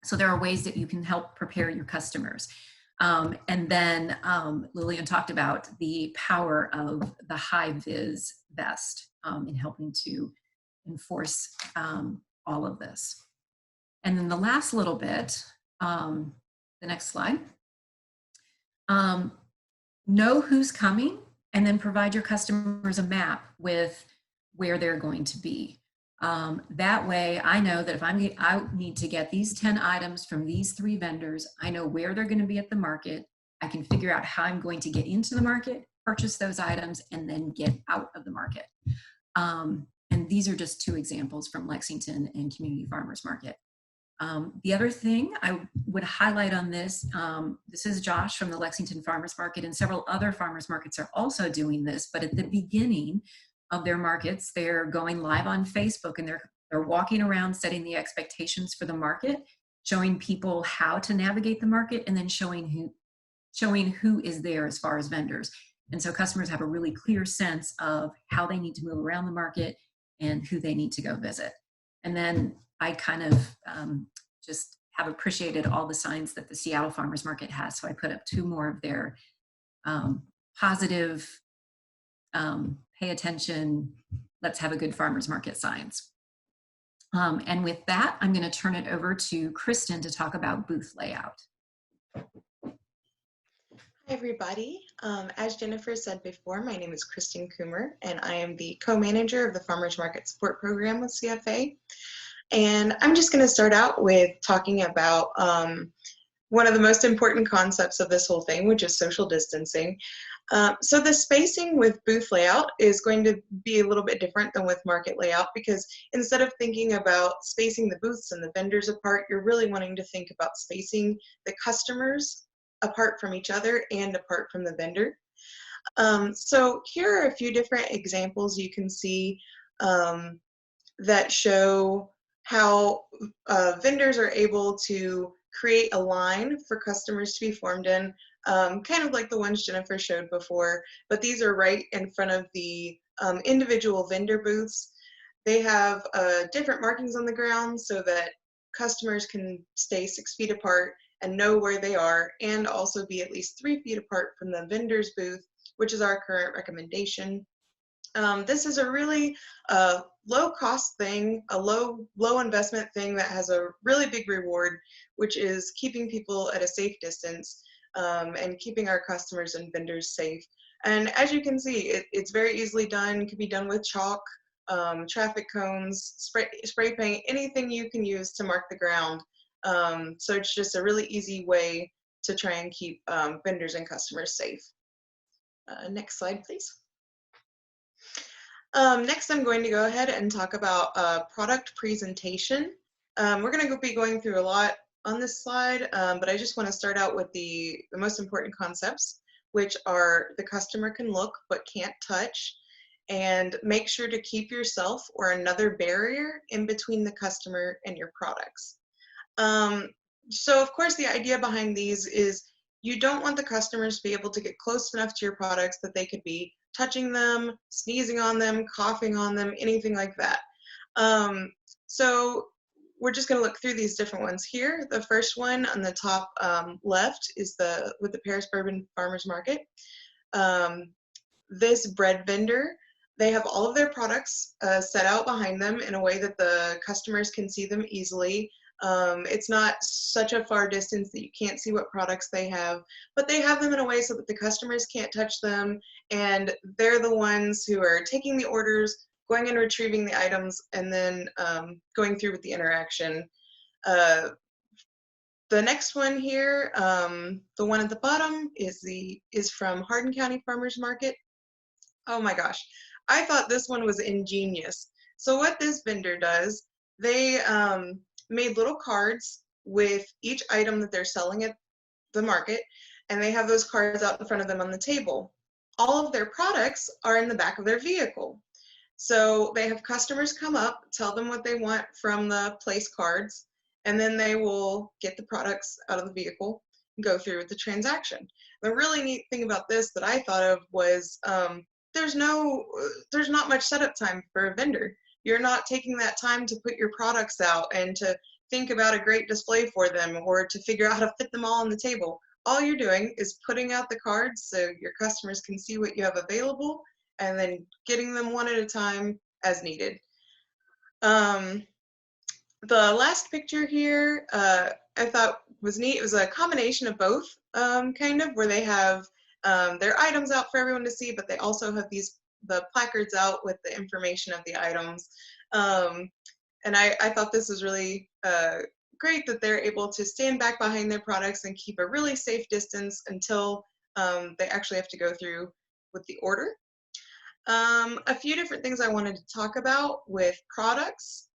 So there are ways that you can help prepare your customers. And then Lillian talked about the power of the high-vis vest in helping to enforce all of this. And then the last little bit, the next slide. Know who's coming, and then provide your customers a map with where they're going to be. That way I know that if I need to get these 10 items from these 3 vendors, I know where they're going to be at the market. I can figure out how I'm going to get into the market, purchase those items, and then get out of the market. And these are just 2 examples from Lexington and Community Farmers Market. The other thing I would highlight on this, this is Josh from the Lexington Farmers Market, and several other farmers markets are also doing this, but at the beginning of their markets, they're going live on Facebook, and they're walking around setting the expectations for the market, showing people how to navigate the market, and then showing who is there as far as vendors. And so customers have a really clear sense of how they need to move around the market and who they need to go visit. And then I kind of just have appreciated all the signs that the Seattle Farmers Market has. So I put up 2 more of their positive, pay attention, let's have a good farmers market signs. And with that, I'm going to turn it over to Kristen to talk about booth layout. Hi, everybody. As Jennifer said before, my name is Kristen Coomer, and I am the co-manager of the Farmers Market Support Program with CFA. And I'm just going to start out with talking about one of the most important concepts of this whole thing, which is social distancing. So the spacing with booth layout is going to be a little bit different than with market layout, because instead of thinking about spacing the booths and the vendors apart, you're really wanting to think about spacing the customers apart from each other and apart from the vendor. So here are a few different examples you can see that show how vendors are able to create a line for customers to be formed in, kind of like the ones Jennifer showed before, but these are right in front of the individual vendor booths. They have different markings on the ground so that customers can stay 6 feet apart and know where they are, and also be at least 3 feet apart from the vendor's booth, which is our current recommendation. This is a really low cost thing, a low investment thing that has a really big reward, which is keeping people at a safe distance and keeping our customers and vendors safe. And as you can see, it's very easily done. It can be done with chalk, traffic cones, spray paint, anything you can use to mark the ground. So it's just a really easy way to try and keep vendors and customers safe. Next slide, please. Next, I'm going to go ahead and talk about product presentation. We're going to be going through a lot on this slide, but I just want to start out with the most important concepts, which are the customer can look but can't touch, and make sure to keep yourself or another barrier in between the customer and your products. So of course the idea behind these is you don't want the customers to be able to get close enough to your products that they could be touching them, sneezing on them, coughing on them, anything like that. So we're just going to look through these different ones here. The first one on the top left is with the Paris Bourbon Farmers Market. This bread vendor, they have all of their products set out behind them in a way that the customers can see them easily. It's not such a far distance that you can't see what products they have, but they have them in a way so that the customers can't touch them, and they're the ones who are taking the orders, going and retrieving the items, and then going through with the interaction. The next one here, the one at the bottom is from Hardin County Farmers Market. Oh my gosh, I thought this one was ingenious. So what this vendor does, they made little cards with each item that they're selling at the market, and they have those cards out in front of them on the table. All of their products are in the back of their vehicle. So they have customers come up, tell them what they want from the place cards, and then they will get the products out of the vehicle and go through with the transaction. The really neat thing about this that I thought of was there's not much setup time for a vendor. You're not taking that time to put your products out and to think about a great display for them or to figure out how to fit them all on the table. All you're doing is putting out the cards so your customers can see what you have available and then getting them one at a time as needed. The last picture here I thought was neat. It was a combination of both, kind of, where they have their items out for everyone to see, but they also have the placards out with the information of the items. And I thought this was really great that they're able to stand back behind their products and keep a really safe distance until they actually have to go through with the order. A few different things I wanted to talk about with products.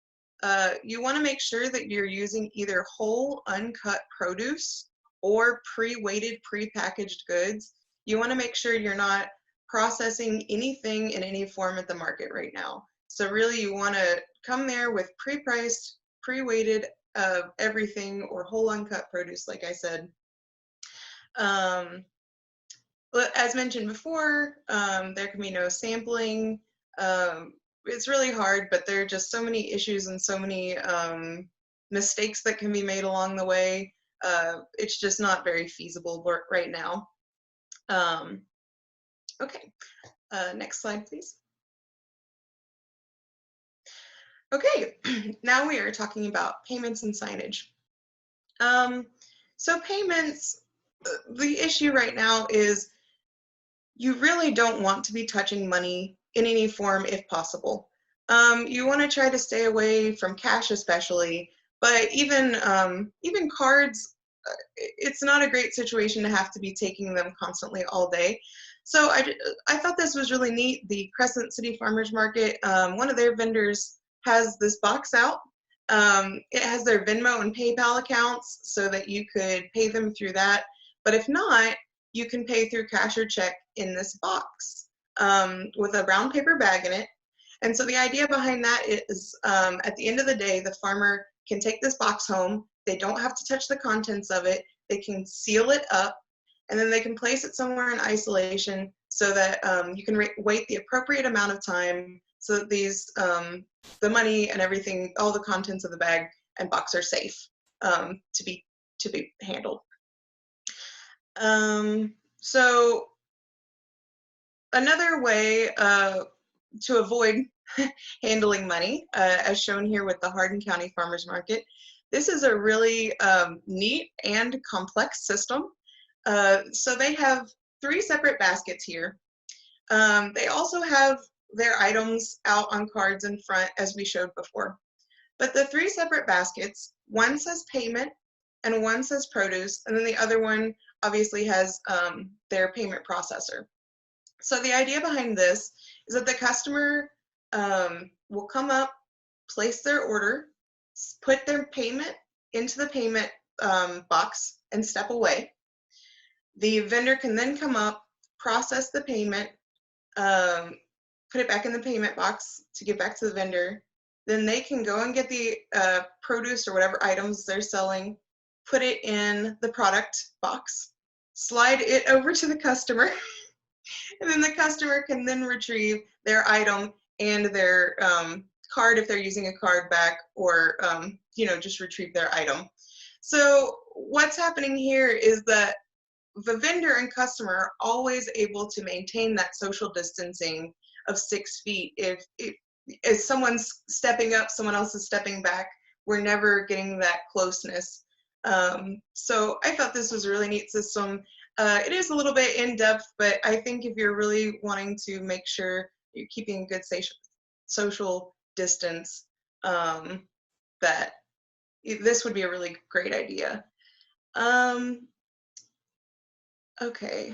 You want to make sure that you're using either whole uncut produce or pre-weighted, pre-packaged goods. You want to make sure you're not processing anything in any form at the market right now. So really you want to come there with pre-priced, pre-weighted everything, or whole uncut produce, like I said. As mentioned before, there can be no sampling. It's really hard, but there are just so many issues and so many mistakes that can be made along the way. It's just not very feasible right now. Okay, next slide, please. Okay, now we are talking about payments and signage. So payments, the issue right now is you really don't want to be touching money in any form if possible. You want to try to stay away from cash especially, but even cards, it's not a great situation to have to be taking them constantly all day. So I thought this was really neat. The Crescent City Farmers Market, one of their vendors has this box out. It has their Venmo and PayPal accounts so that you could pay them through that. But if not, you can pay through cash or check in this box with a brown paper bag in it. And so the idea behind that is at the end of the day, the farmer can take this box home. They don't have to touch the contents of it. They can seal it up, and then they can place it somewhere in isolation so that you can wait the appropriate amount of time so that these, the money and everything, all the contents of the bag and box are safe to be handled. So another way to avoid handling money, as shown here with the Hardin County Farmers Market, this is a really neat and complex system. So they have 3 separate baskets here. They also have their items out on cards in front, as we showed before. But the 3 separate baskets, one says payment and one says produce, and then the other one obviously has their payment processor. So the idea behind this is that the customer will come up, place their order, put their payment into the payment box, and step away. The vendor can then come up, process the payment, put it back in the payment box to give back to the vendor. Then they can go and get the produce or whatever items they're selling, put it in the product box, slide it over to the customer, and then the customer can then retrieve their item and their card if they're using a card back, or just retrieve their item. So what's happening here is that the vendor and customer are always able to maintain that social distancing of 6 feet. If someone's stepping up, someone else is stepping back, we're never getting that closeness. So I thought this was a really neat system. It is a little bit in depth, but I think if you're really wanting to make sure you're keeping a good social distance, that this would be a really great idea. Okay.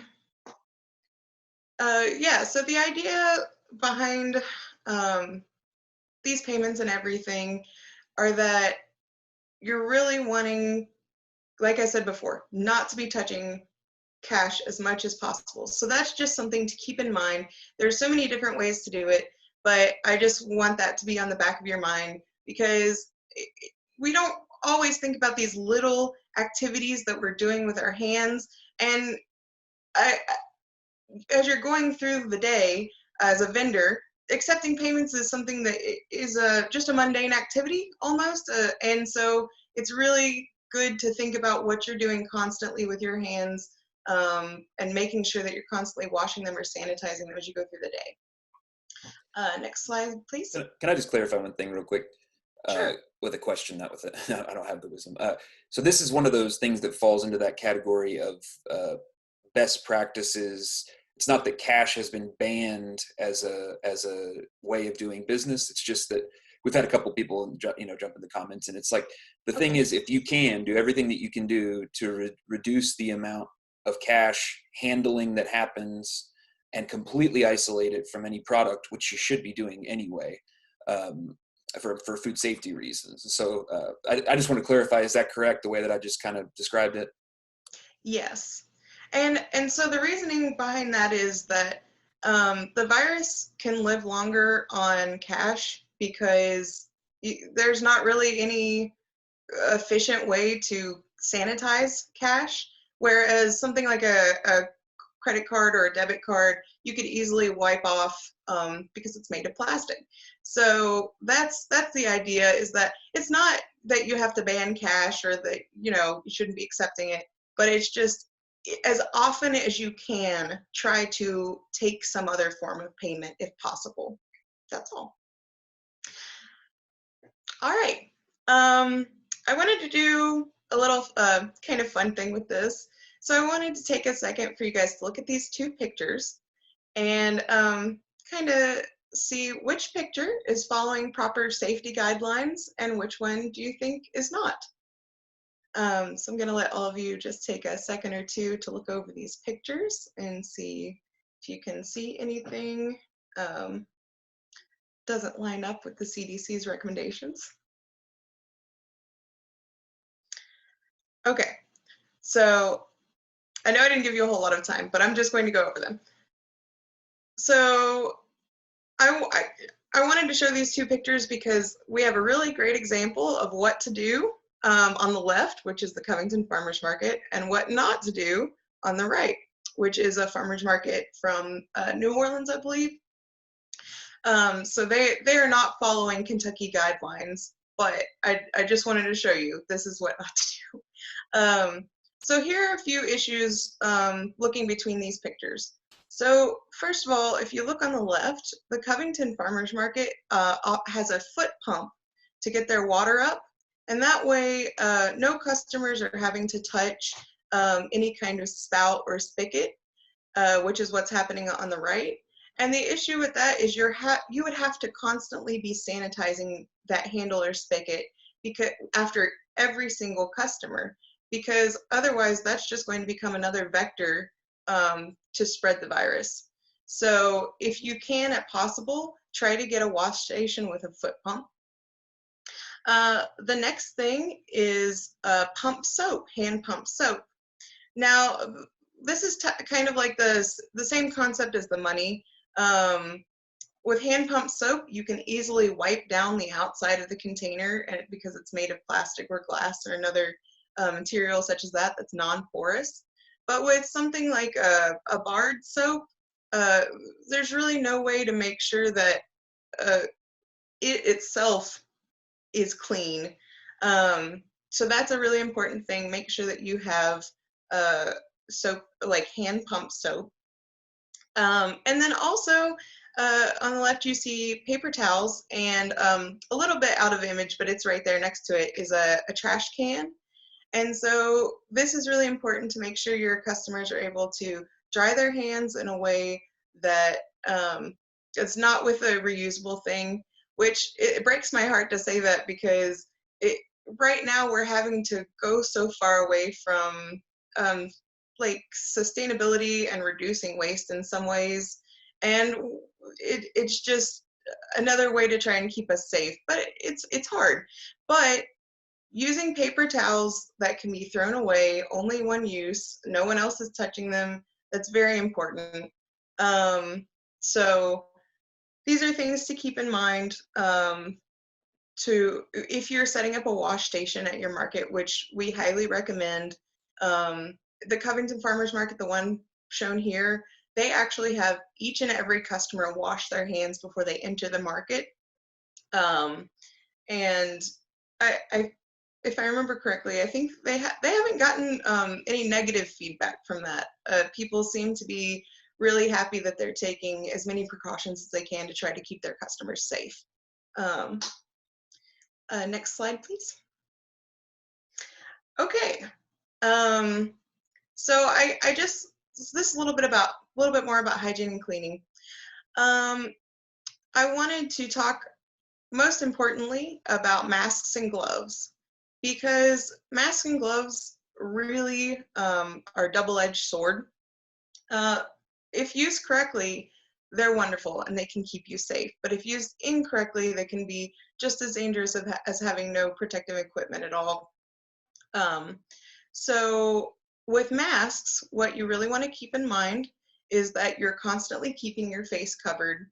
Yeah, so the idea behind these payments and everything are that you're really wanting, like I said before, not to be touching cash as much as possible. So that's just something to keep in mind. There's so many different ways to do it, but I just want that to be on the back of your mind, because we don't always think about these little activities that we're doing with our hands. And as you're going through the day as a vendor, accepting payments is something that is just a mundane activity almost. And so it's really good to think about what you're doing constantly with your hands, and making sure that you're constantly washing them or sanitizing them as you go through the day. Next slide, please. Can I just clarify one thing real quick? Sure. With a question, not with it. I don't have the wisdom. So this is one of those things that falls into that category of best practices. It's not that cash has been banned as a way of doing business. It's just that we've had a couple people jump in the comments, and it's like, the thing is, if you can do everything that you can do to reduce the amount of cash handling that happens and completely isolate it from any product, which you should be doing anyway, for food safety reasons. So I just want to clarify, is that correct, the way that I just kind of described it? Yes. And so the reasoning behind that is that the virus can live longer on cash because there's not really any efficient way to sanitize cash, whereas something like a credit card or a debit card, you could easily wipe off because it's made of plastic. So that's the idea, is that it's not that you have to ban cash or that you shouldn't be accepting it, but it's just, as often as you can, try to take some other form of payment if possible. That's all. All right. I wanted to do a little kind of fun thing with this. So I wanted to take a second for you guys to look at these two pictures and kind of see which picture is following proper safety guidelines and which one do you think is not. So I'm going to let all of you just take a second or two to look over these pictures and see if you can see anything doesn't line up with the CDC's recommendations. Okay, so I know I didn't give you a whole lot of time, but I'm just going to go over them. So I wanted to show these two pictures because we have a really great example of what to do on the left, which is the Covington Farmers Market, and what not to do on the right, which is a farmers market from New Orleans, I believe. So they are not following Kentucky guidelines, but I just wanted to show you this is what not to do. So here are a few issues looking between these pictures. So first of all, if you look on the left, the Covington Farmers Market has a foot pump to get their water up, and that way no customers are having to touch any kind of spout or spigot, which is what's happening on the right. And the issue with that is you would have to constantly be sanitizing that handle or spigot after every single customer, because otherwise that's just going to become another vector to spread the virus. So if you can, if possible, try to get a wash station with a foot pump. The next thing is pump soap, hand pump soap. Now, this is kind of like the same concept as the money. With hand pump soap, you can easily wipe down the outside of the container, and because it's made of plastic or glass or another material such as that that's non-porous. But with something like a barred soap, there's really no way to make sure that it itself is clean. So that's a really important thing. Make sure that you have soap, like hand pump soap. And then also on the left you see paper towels, and a little bit out of image, but it's right there next to it, is a trash can. And so this is really important to make sure your customers are able to dry their hands in a way that it's not with a reusable thing, which it breaks my heart to say that, because right now we're having to go so far away from like sustainability and reducing waste in some ways. And it's just another way to try and keep us safe, but it's hard. But using paper towels that can be thrown away, only one use, no one else is touching them, that's very important. So these are things to keep in mind. If you're setting up a wash station at your market, which we highly recommend, the Covington Farmers Market, the one shown here, they actually have each and every customer wash their hands before they enter the market. And if I remember correctly, I think they haven't gotten any negative feedback from that. People seem to be really happy that they're taking as many precautions as they can to try to keep their customers safe. Next slide, please. Okay. So I just, this a little bit more about hygiene and cleaning. I wanted to talk most importantly about masks and gloves, because masks and gloves really are a double-edged sword. If used correctly, they're wonderful and they can keep you safe. But if used incorrectly, they can be just as dangerous as having no protective equipment at all. So with masks, what you really want to keep in mind is that you're constantly keeping your face covered.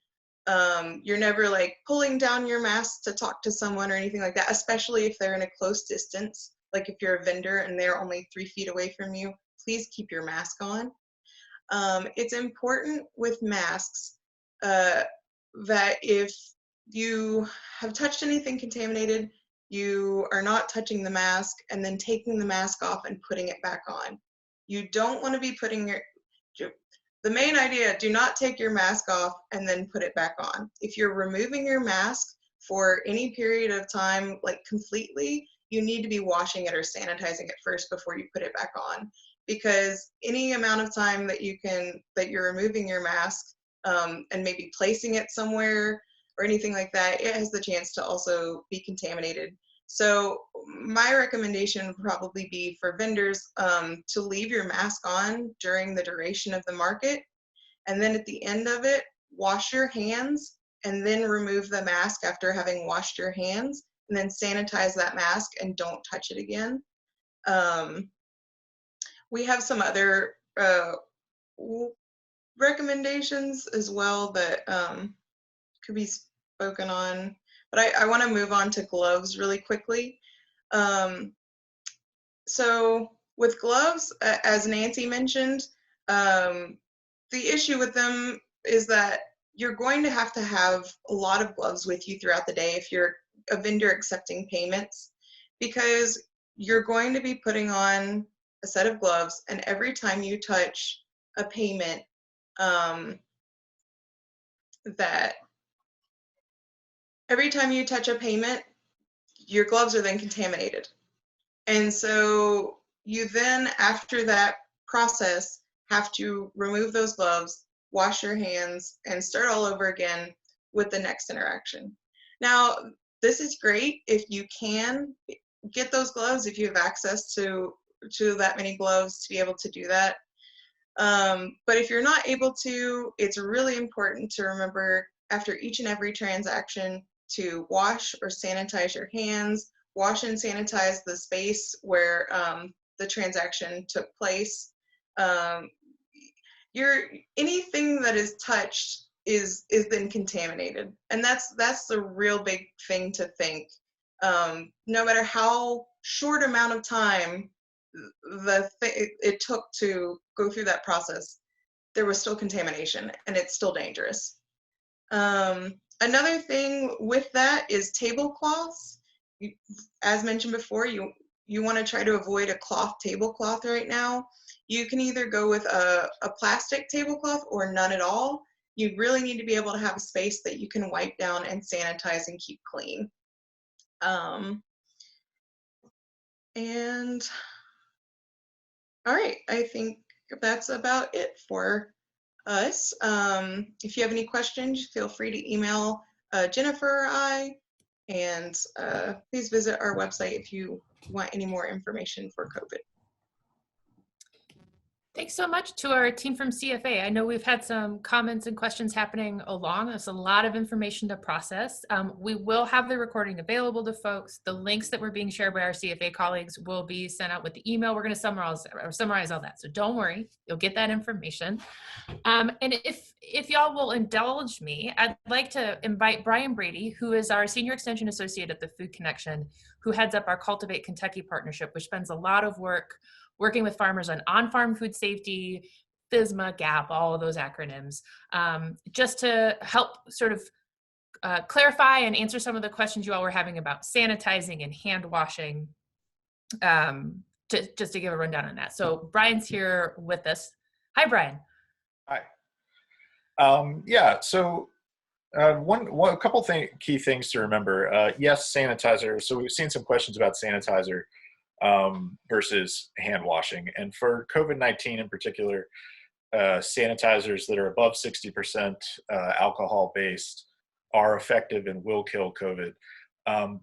You're never like pulling down your mask to talk to someone or anything like that, especially if they're in a close distance. Like if you're a vendor and they're only 3 feet away from you, please keep your mask on. It's important with masks that if you have touched anything contaminated, you are not touching the mask and then taking the mask off and putting it back on. You don't want to be putting the main idea, do not take your mask off and then put it back on. If you're removing your mask for any period of time, like completely, you need to be washing it or sanitizing it first before you put it back on. Because any amount of time that you're removing your mask and maybe placing it somewhere or anything like that, it has the chance to also be contaminated. So my recommendation would probably be for vendors to leave your mask on during the duration of the market, and then at the end of it, wash your hands and then remove the mask after having washed your hands, and then sanitize that mask and don't touch it again. We have some other recommendations as well that could be spoken on, but I want to move on to gloves really quickly. So with gloves, as Nancy mentioned, the issue with them is that you're going to have a lot of gloves with you throughout the day if you're a vendor accepting payments, because you're going to be putting on a set of gloves, and every time you touch a payment, your gloves are then contaminated. And so you then, after that process, have to remove those gloves, wash your hands, and start all over again with the next interaction. Now, this is great if you can get those gloves, if you have access to that many gloves to be able to do that. But if you're not able to, it's really important to remember after each and every transaction to wash or sanitize your hands, wash and sanitize the space where the transaction took place. Anything that is touched is then contaminated, and that's the real big thing to think. No matter how short amount of time it took to go through that process, there was still contamination, and it's still dangerous. Another thing with that is tablecloths. As mentioned before, you want to try to avoid a cloth tablecloth right now. You can either go with a plastic tablecloth or none at all. You really need to be able to have a space that you can wipe down and sanitize and keep clean. And all right, I think that's about it for us. If you have any questions, feel free to email Jennifer or I, and please visit our website if you want any more information for COVID. Thanks so much to our team from CFA. I know we've had some comments and questions happening along. There's a lot of information to process. We will have the recording available to folks. The links that were being shared by our CFA colleagues will be sent out with the email. We're going to summarize all that. So don't worry, you'll get that information. And if y'all will indulge me, I'd like to invite Brian Brady, who is our Senior Extension Associate at the Food Connection, who heads up our Cultivate Kentucky partnership, which spends a lot of work working with farmers on on-farm food safety, FSMA, GAP, all of those acronyms, just to help sort of clarify and answer some of the questions you all were having about sanitizing and hand washing, just to give a rundown on that. So Brian's here with us. Hi, Brian. Hi. Yeah, so a couple key things to remember. Yes, sanitizer. So we've seen some questions about sanitizer versus hand washing. And for COVID-19 in particular, sanitizers that are above 60% alcohol based are effective and will kill COVID.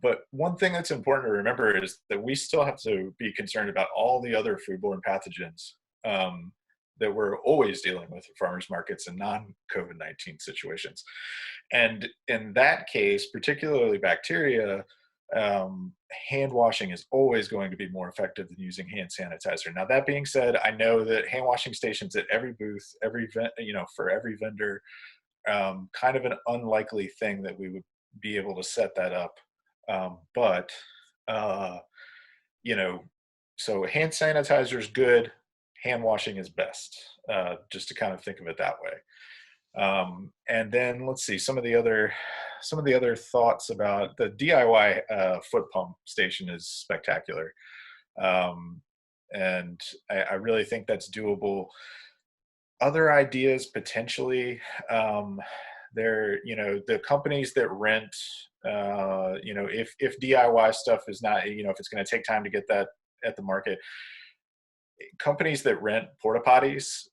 But one thing that's important to remember is that we still have to be concerned about all the other foodborne pathogens that we're always dealing with at farmers markets and non-COVID-19 situations. And in that case, particularly bacteria, hand washing is always going to be more effective than using hand sanitizer. Now, that being said, I know that hand washing stations at every booth, for every vendor, kind of an unlikely thing that we would be able to set that up. So hand sanitizer is good. Hand washing is best, just to kind of think of it that way. And then let's see some of the other thoughts about the DIY foot pump station is spectacular. And I really think that's doable. Other ideas potentially, the companies that rent, if DIY stuff is not, if it's going to take time to get that at the market, companies that rent porta potties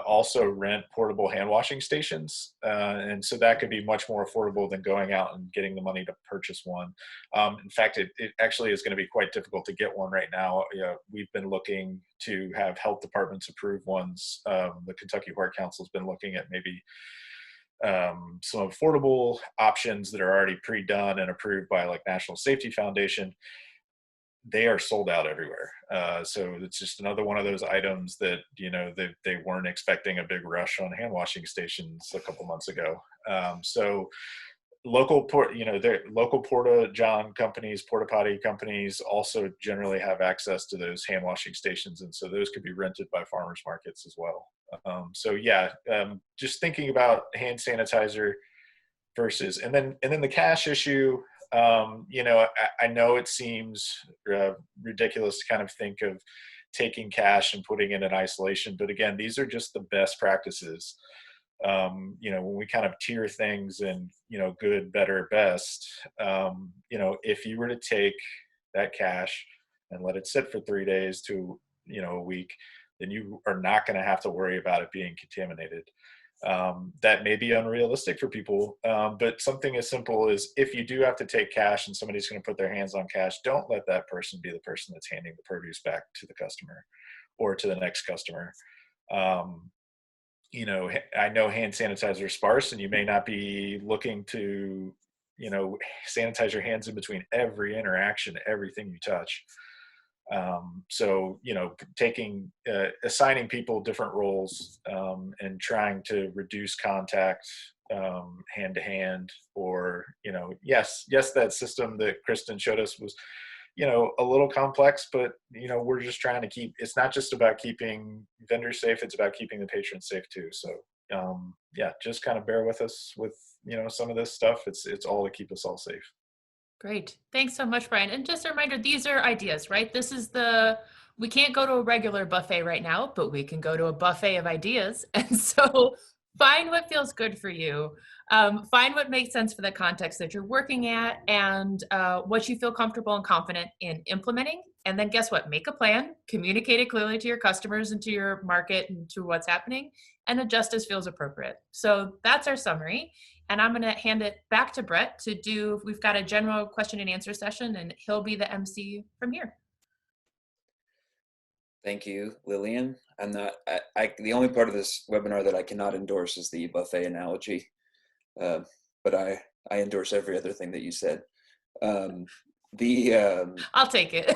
also rent portable hand washing stations, and so that could be much more affordable than going out and getting the money to purchase one. In fact, it actually is going to be quite difficult to get one right now. We've been looking to have health departments approve ones. The Kentucky Heart Council has been looking at maybe some affordable options that are already pre-done and approved by like National Safety Foundation. They are sold out everywhere. So it's just another one of those items that, they weren't expecting a big rush on hand washing stations a couple months ago. So local porta john companies, porta potty companies also generally have access to those hand washing stations. And so those could be rented by farmers markets as well. Just thinking about hand sanitizer versus, and then the cash issue. I know it seems ridiculous to kind of think of taking cash and putting it in isolation, but again, these are just the best practices. When we kind of tier things in, good, better, best, if you were to take that cash and let it sit for 3 days to, a week, then you are not going to have to worry about it being contaminated. That may be unrealistic for people, but something as simple as if you do have to take cash and somebody's going to put their hands on cash, don't let that person be the person that's handing the produce back to the customer or to the next customer. I know hand sanitizer is sparse and you may not be looking to, sanitize your hands in between every interaction, everything you touch. Assigning people different roles and trying to reduce contact hand to hand, or yes, that system that Kristen showed us a little complex, but we're just trying to it's not just about keeping vendors safe, it's about keeping the patrons safe too. So yeah, just kind of bear with us with some of this stuff. It's all to keep us all safe. Great. Thanks so much, Brian. And just a reminder, these are ideas, right? We can't go to a regular buffet right now, but we can go to a buffet of ideas. And so find what feels good for you. Find what makes sense for the context that you're working at, and what you feel comfortable and confident in implementing. And then guess what? Make a plan, communicate it clearly to your customers and to your market and to what's happening, and adjust as feels appropriate. So that's our summary. And I'm going to hand it back to Brett we've got a general question and answer session, and he'll be the MC from here. Thank you, Lillian. The only part of this webinar that I cannot endorse is the buffet analogy, but I endorse every other thing that you said. I'll take it.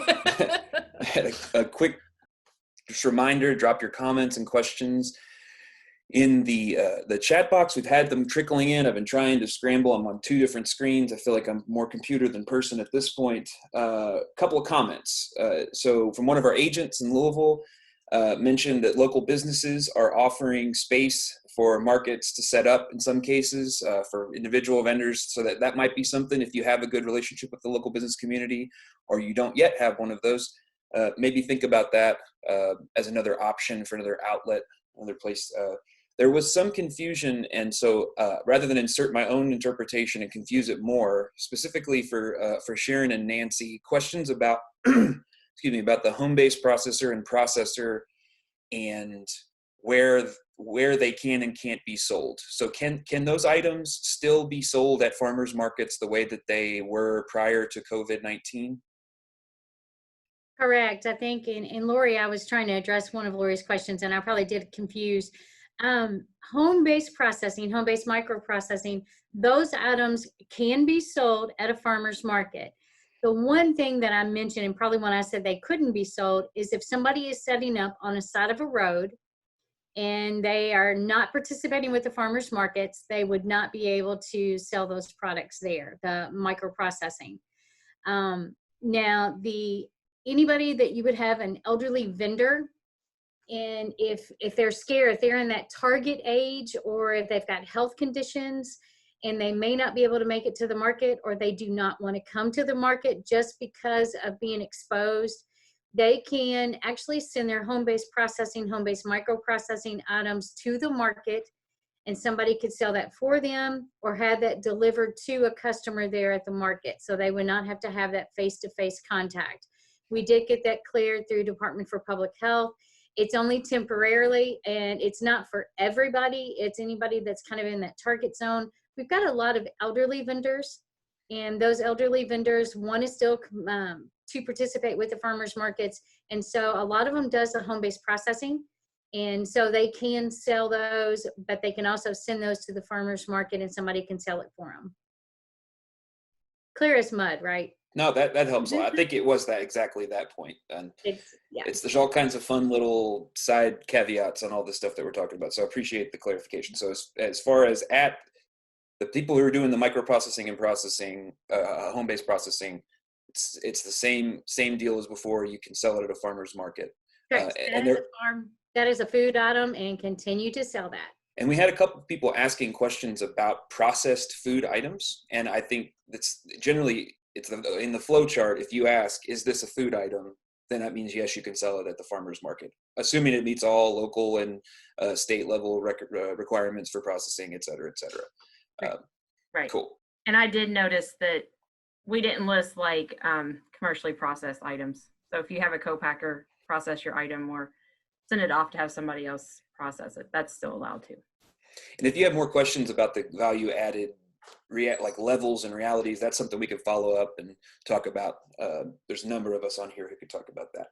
I had a quick just reminder, drop your comments and questions in the chat box. We've had them trickling in. I've been trying to scramble. I'm on 2 different screens. I feel like I'm more computer than person at this point. A couple of comments. So from one of our agents in Louisville, mentioned that local businesses are offering space for markets to set up in some cases for individual vendors. So that might be something, if you have a good relationship with the local business community or you don't yet have one of those, maybe think about that as another option for another outlet, another place. There was some confusion, and so rather than insert my own interpretation and confuse it more, specifically for Sharon and Nancy, questions about about the home-based processor and processor and where they can and can't be sold. So can those items still be sold at farmers markets the way that they were prior to COVID-19? Correct. I think, and Lori, I was trying to address one of Lori's questions, and I probably did confuse. Home-based processing, home-based microprocessing, those items can be sold at a farmer's market. The one thing that I mentioned, and probably when I said they couldn't be sold, is if somebody is setting up on a side of a road and they are not participating with the farmers markets, they would not be able to sell those products there, the microprocessing. Now, anybody that you would have an elderly vendor, and if they're scared, if they're in that target age, or if they've got health conditions and they may not be able to make it to the market, or they do not want to come to the market just because of being exposed, they can actually send their home-based processing, home-based microprocessing items to the market, and somebody could sell that for them or have that delivered to a customer there at the market. So they would not have to have that face-to-face contact. We did get that cleared through Department for Public Health. It's only temporarily, and it's not for everybody. It's anybody that's kind of in that target zone. We've got a lot of elderly vendors, and those elderly vendors want to still to participate with the farmers markets. And so a lot of them does the home-based processing. And so they can sell those, but they can also send those to the farmers market and somebody can sell it for them. Clear as mud, right? No, that helps a lot. I think it was exactly that point. And Yeah. there's all kinds of fun little side caveats on all the stuff that we're talking about. So I appreciate the clarification. So as far as at the people who are doing the microprocessing and processing, home-based processing, it's the same deal as before. You can sell it at a farmer's market. That is a food item, and continue to sell that. And we had a couple of people asking questions about processed food items. And I think that's generally, it's in the flow chart. If you ask, is this a food item? Then that means, yes, you can sell it at the farmer's market, assuming it meets all local and state level requirements for processing, et cetera, et cetera. Right. Cool. And I did notice that we didn't list like commercially processed items. So if you have a co-packer process your item or send it off to have somebody else process it, that's still allowed to. And if you have more questions about the value added like levels and realities, that's something we can follow up and talk about. There's a number of us on here who could talk about that.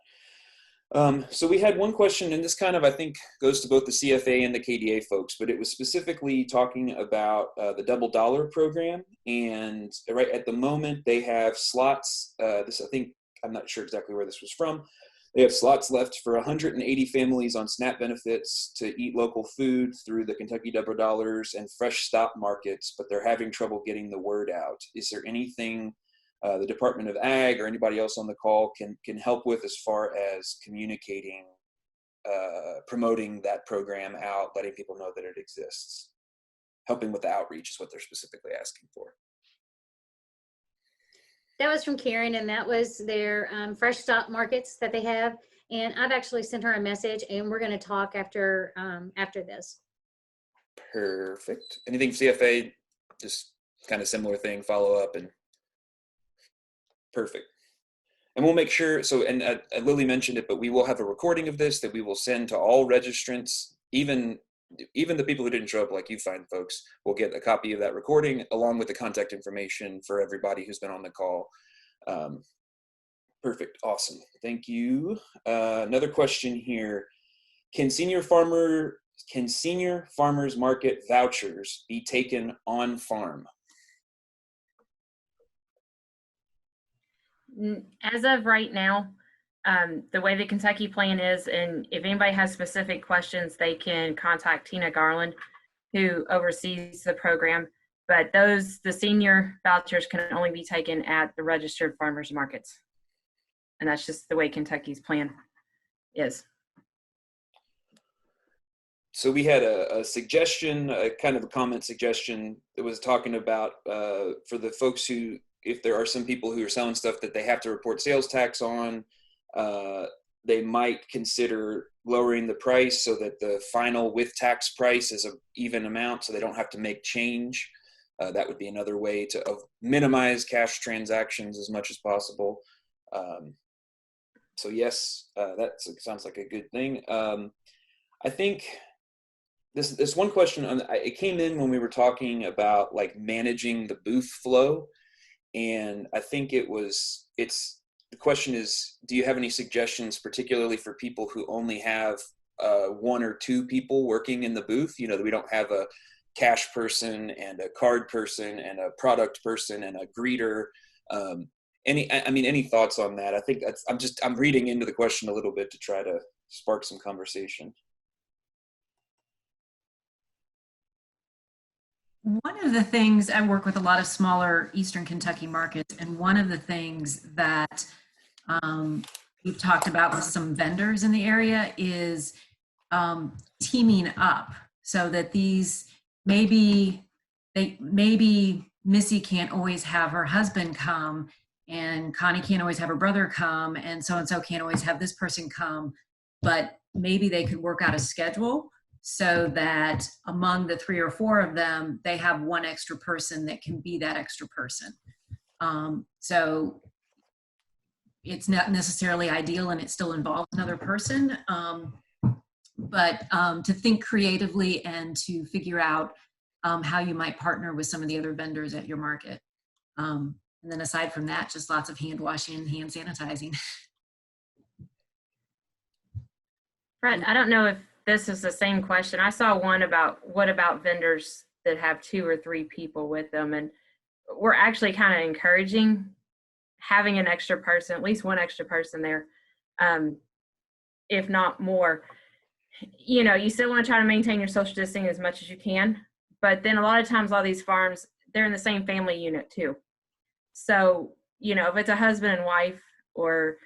So we had one question, and this kind of, I think, goes to both the CFA and the KDA folks, but it was specifically talking about the Double Dollar program. And right at the moment, they have slots. I'm not sure exactly where this was from. They have slots left for 180 families on SNAP benefits to eat local food through the Kentucky Double Dollars and Fresh Stop markets, but they're having trouble getting the word out. Is there anything the Department of Ag or anybody else on the call can help with as far as communicating, promoting that program out, letting people know that it exists. Helping with the outreach is what they're specifically asking for. That was from Karen, and that was their fresh stock markets that they have. And I've actually sent her a message, and we're going to talk after this. Perfect. Anything CFA? Just kind of similar thing, follow up, and perfect. And we'll make sure, so, and Lily mentioned it, but we will have a recording of this that we will send to all registrants, even the people who didn't show up, like you fine folks, will get a copy of that recording along with the contact information for everybody who's been on the call. Perfect, awesome, thank you. Another question here. Can senior farmers market vouchers be taken on farm? As of right now, the way the Kentucky plan is, and if anybody has specific questions, they can contact Tina Garland, who oversees the program. But the senior vouchers can only be taken at the registered farmers markets. And that's just the way Kentucky's plan is. So we had a suggestion, a kind of a comment suggestion that was talking about for the folks who, if there are some people who are selling stuff that they have to report sales tax on, they might consider lowering the price so that the final with tax price is an even amount so they don't have to make change. That would be another way to minimize cash transactions as much as possible. So yes, that sounds like a good thing. I think this one question, it came in when we were talking about like managing the booth flow. And I think the question is, do you have any suggestions, particularly for people who only have 1 or 2 people working in the booth? You know, that we don't have a cash person and a card person and a product person and a greeter. Any thoughts on that? I think I'm reading into the question a little bit to try to spark some conversation. One of the things, I work with a lot of smaller Eastern Kentucky markets, and one of the things that we've talked about with some vendors in the area is teaming up so that these maybe Missy can't always have her husband come, and Connie can't always have her brother come, and so can't always have this person come, but maybe they could work out a schedule so that among the 3 or 4 of them, they have 1 extra person that can be that extra person. So it's not necessarily ideal, and it still involves another person, but to think creatively and to figure out how you might partner with some of the other vendors at your market. And then aside from that, just lots of hand washing and hand sanitizing. Brett, I don't know if this is the same question. I saw one about what about vendors that have 2 or 3 people with them, and we're actually kind of encouraging having an extra person, at least 1 extra person there, if not more. You know, you still want to try to maintain your social distancing as much as you can, but then a lot of times, a lot of these farms, they're in the same family unit too. So, you know, if it's a husband and wife or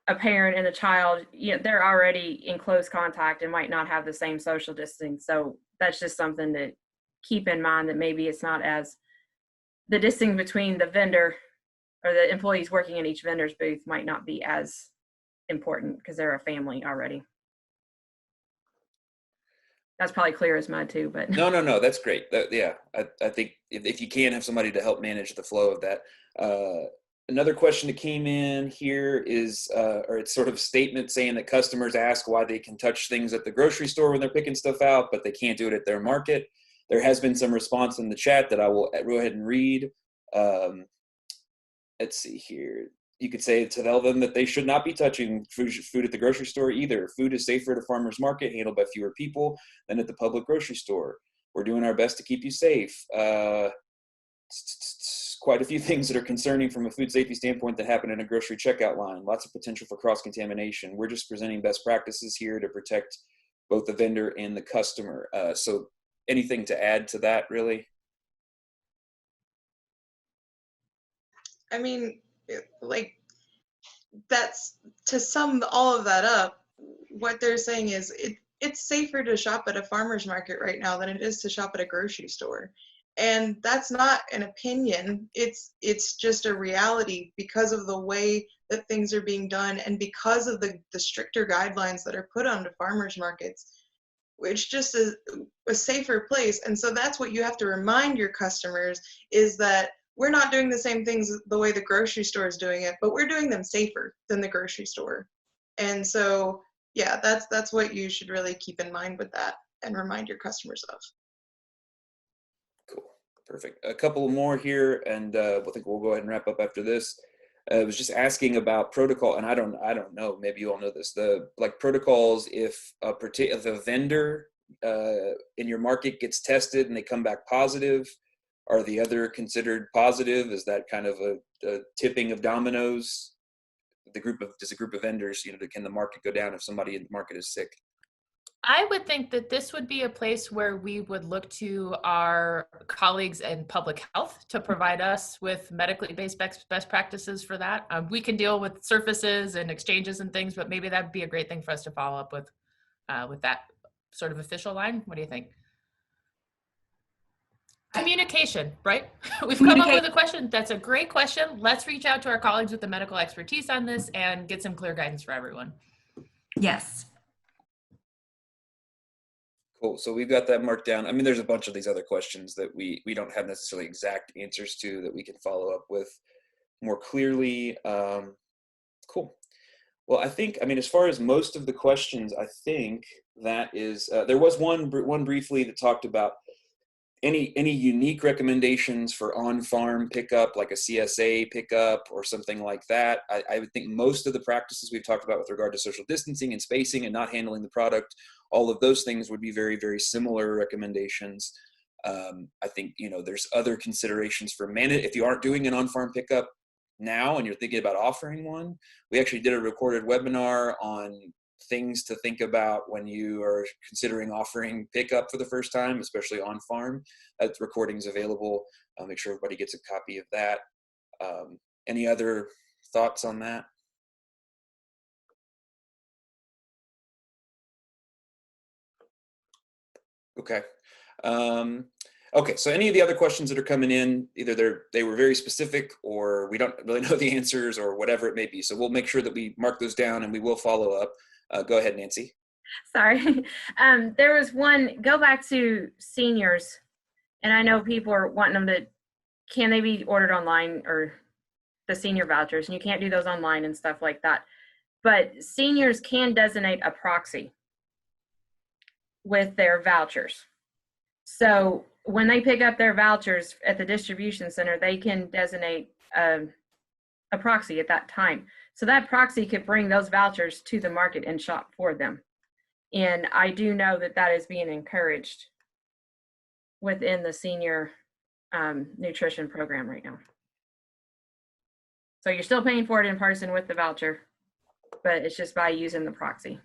a parent and a child, you know, they're already in close contact and might not have the same social distancing. So that's just something to keep in mind, that maybe it's not as, the distance between the vendor or the employees working in each vendor's booth might not be as important because they're a family already. That's probably clear as mud too, but. No, that's great. Yeah, I think if you can have somebody to help manage the flow of that. Another question that came in here is, or it's sort of a statement saying that customers ask why they can touch things at the grocery store when they're picking stuff out, but they can't do it at their market. There has been some response in the chat that I will go ahead and read. Let's see here. You could say to tell them that they should not be touching food at the grocery store either. Food is safer at a farmer's market, handled by fewer people than at the public grocery store. We're doing our best to keep you safe. Quite a few things that are concerning from a food safety standpoint that happen in a grocery checkout line. Lots of potential for cross-contamination. We're just presenting best practices here to protect both the vendor and the customer. So anything to add to that, really? I mean, like, that's, to sum all of that up, what they're saying is it's safer to shop at a farmer's market right now than it is to shop at a grocery store. And that's not an opinion. It's just a reality because of the way that things are being done and because of the stricter guidelines that are put onto farmers markets. It's just a safer place. And so that's what you have to remind your customers, is that we're not doing the same things the way the grocery store is doing it, but we're doing them safer than the grocery store. And so, yeah, that's what you should really keep in mind with that and remind your customers of. Cool. Perfect. A couple more here, and I think we'll go ahead and wrap up after this. I was just asking about protocol, and I don't know, maybe you all know this, the like protocols if a vendor in your market gets tested and they come back positive, are the other considered positive? Is that kind of a tipping of dominoes? Does a group of vendors, can the market go down if somebody in the market is sick? I would think that this would be a place where we would look to our colleagues in public health to provide us with medically based best practices for that. We can deal with surfaces and exchanges and things, but maybe that'd be a great thing for us to follow up with that sort of official line. What do you think? Communication, right? We've come up with a question. That's a great question. Let's reach out to our colleagues with the medical expertise on this and get some clear guidance for everyone. Yes. Cool. So we've got that marked down. I mean, there's a bunch of these other questions that we don't have necessarily exact answers to that we can follow up with more clearly. Cool. Well, I think, as far as most of the questions, I think that is, there was one briefly that talked about any unique recommendations for on-farm pickup, like a CSA pickup or something like that. I would think most of the practices we've talked about with regard to social distancing and spacing and not handling the product, all of those things would be very, very similar recommendations. I think, there's other considerations for if you aren't doing an on-farm pickup now and you're thinking about offering one, we actually did a recorded webinar on things to think about when you are considering offering pickup for the first time, especially on farm. That recording is available. I'll make sure everybody gets a copy of that. Any other thoughts on that? Okay. Okay, so any of the other questions that are coming in, either they were very specific or we don't really know the answers or whatever it may be. So we'll make sure that we mark those down and we will follow up. Go ahead, Nancy. Sorry. There was one, go back to seniors. And I know people are wanting them can they be ordered online, or the senior vouchers, and you can't do those online and stuff like that. But seniors can designate a proxy with their vouchers. So when they pick up their vouchers at the distribution center, they can designate a proxy at that time. So that proxy could bring those vouchers to the market and shop for them. And I do know that is being encouraged within the senior nutrition program right now. So you're still paying for it in person with the voucher, but it's just by using the proxy.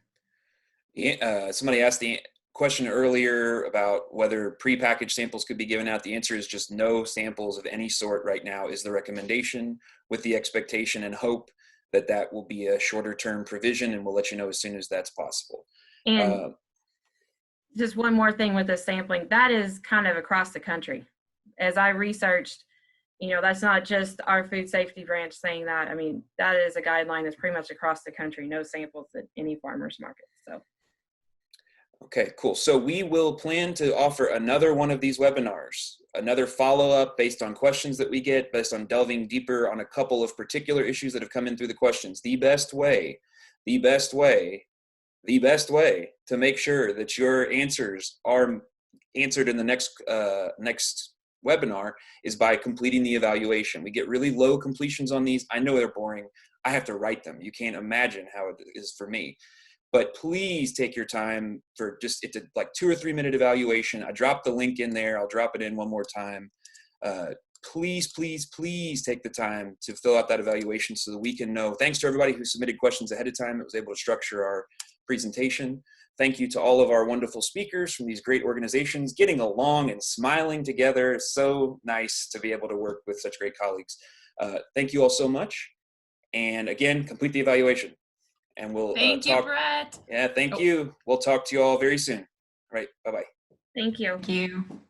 Yeah, somebody asked the question earlier about whether prepackaged samples could be given out. The answer is just no samples of any sort right now is the recommendation, with the expectation and hope that will be a shorter term provision, and we'll let you know as soon as that's possible. And just one more thing with the sampling, that is kind of across the country. As I researched, that's not just our food safety branch saying that. I mean, that is a guideline that's pretty much across the country, no samples at any farmer's market. So. Okay, cool. So we will plan to offer another one of these webinars, another follow-up based on questions that we get, based on delving deeper on a couple of particular issues that have come in through the questions. The best way to make sure that your answers are answered in the next webinar is by completing the evaluation. We get really low completions on these. I know they're boring. I have to write them. You can't imagine how it is for me. But please take your time for it's a like 2 or 3 minute evaluation. I dropped the link in there. I'll drop it in one more time. Please take the time to fill out that evaluation so that we can know. Thanks to everybody who submitted questions ahead of time. It was able to structure our presentation. Thank you to all of our wonderful speakers from these great organizations, getting along and smiling together. It's so nice to be able to work with such great colleagues. Thank you all so much. And again, complete the evaluation. And we'll Thank you, talk. Brett. Yeah, thank you. We'll talk to you all very soon. All right, bye-bye. Thank you. Thank you.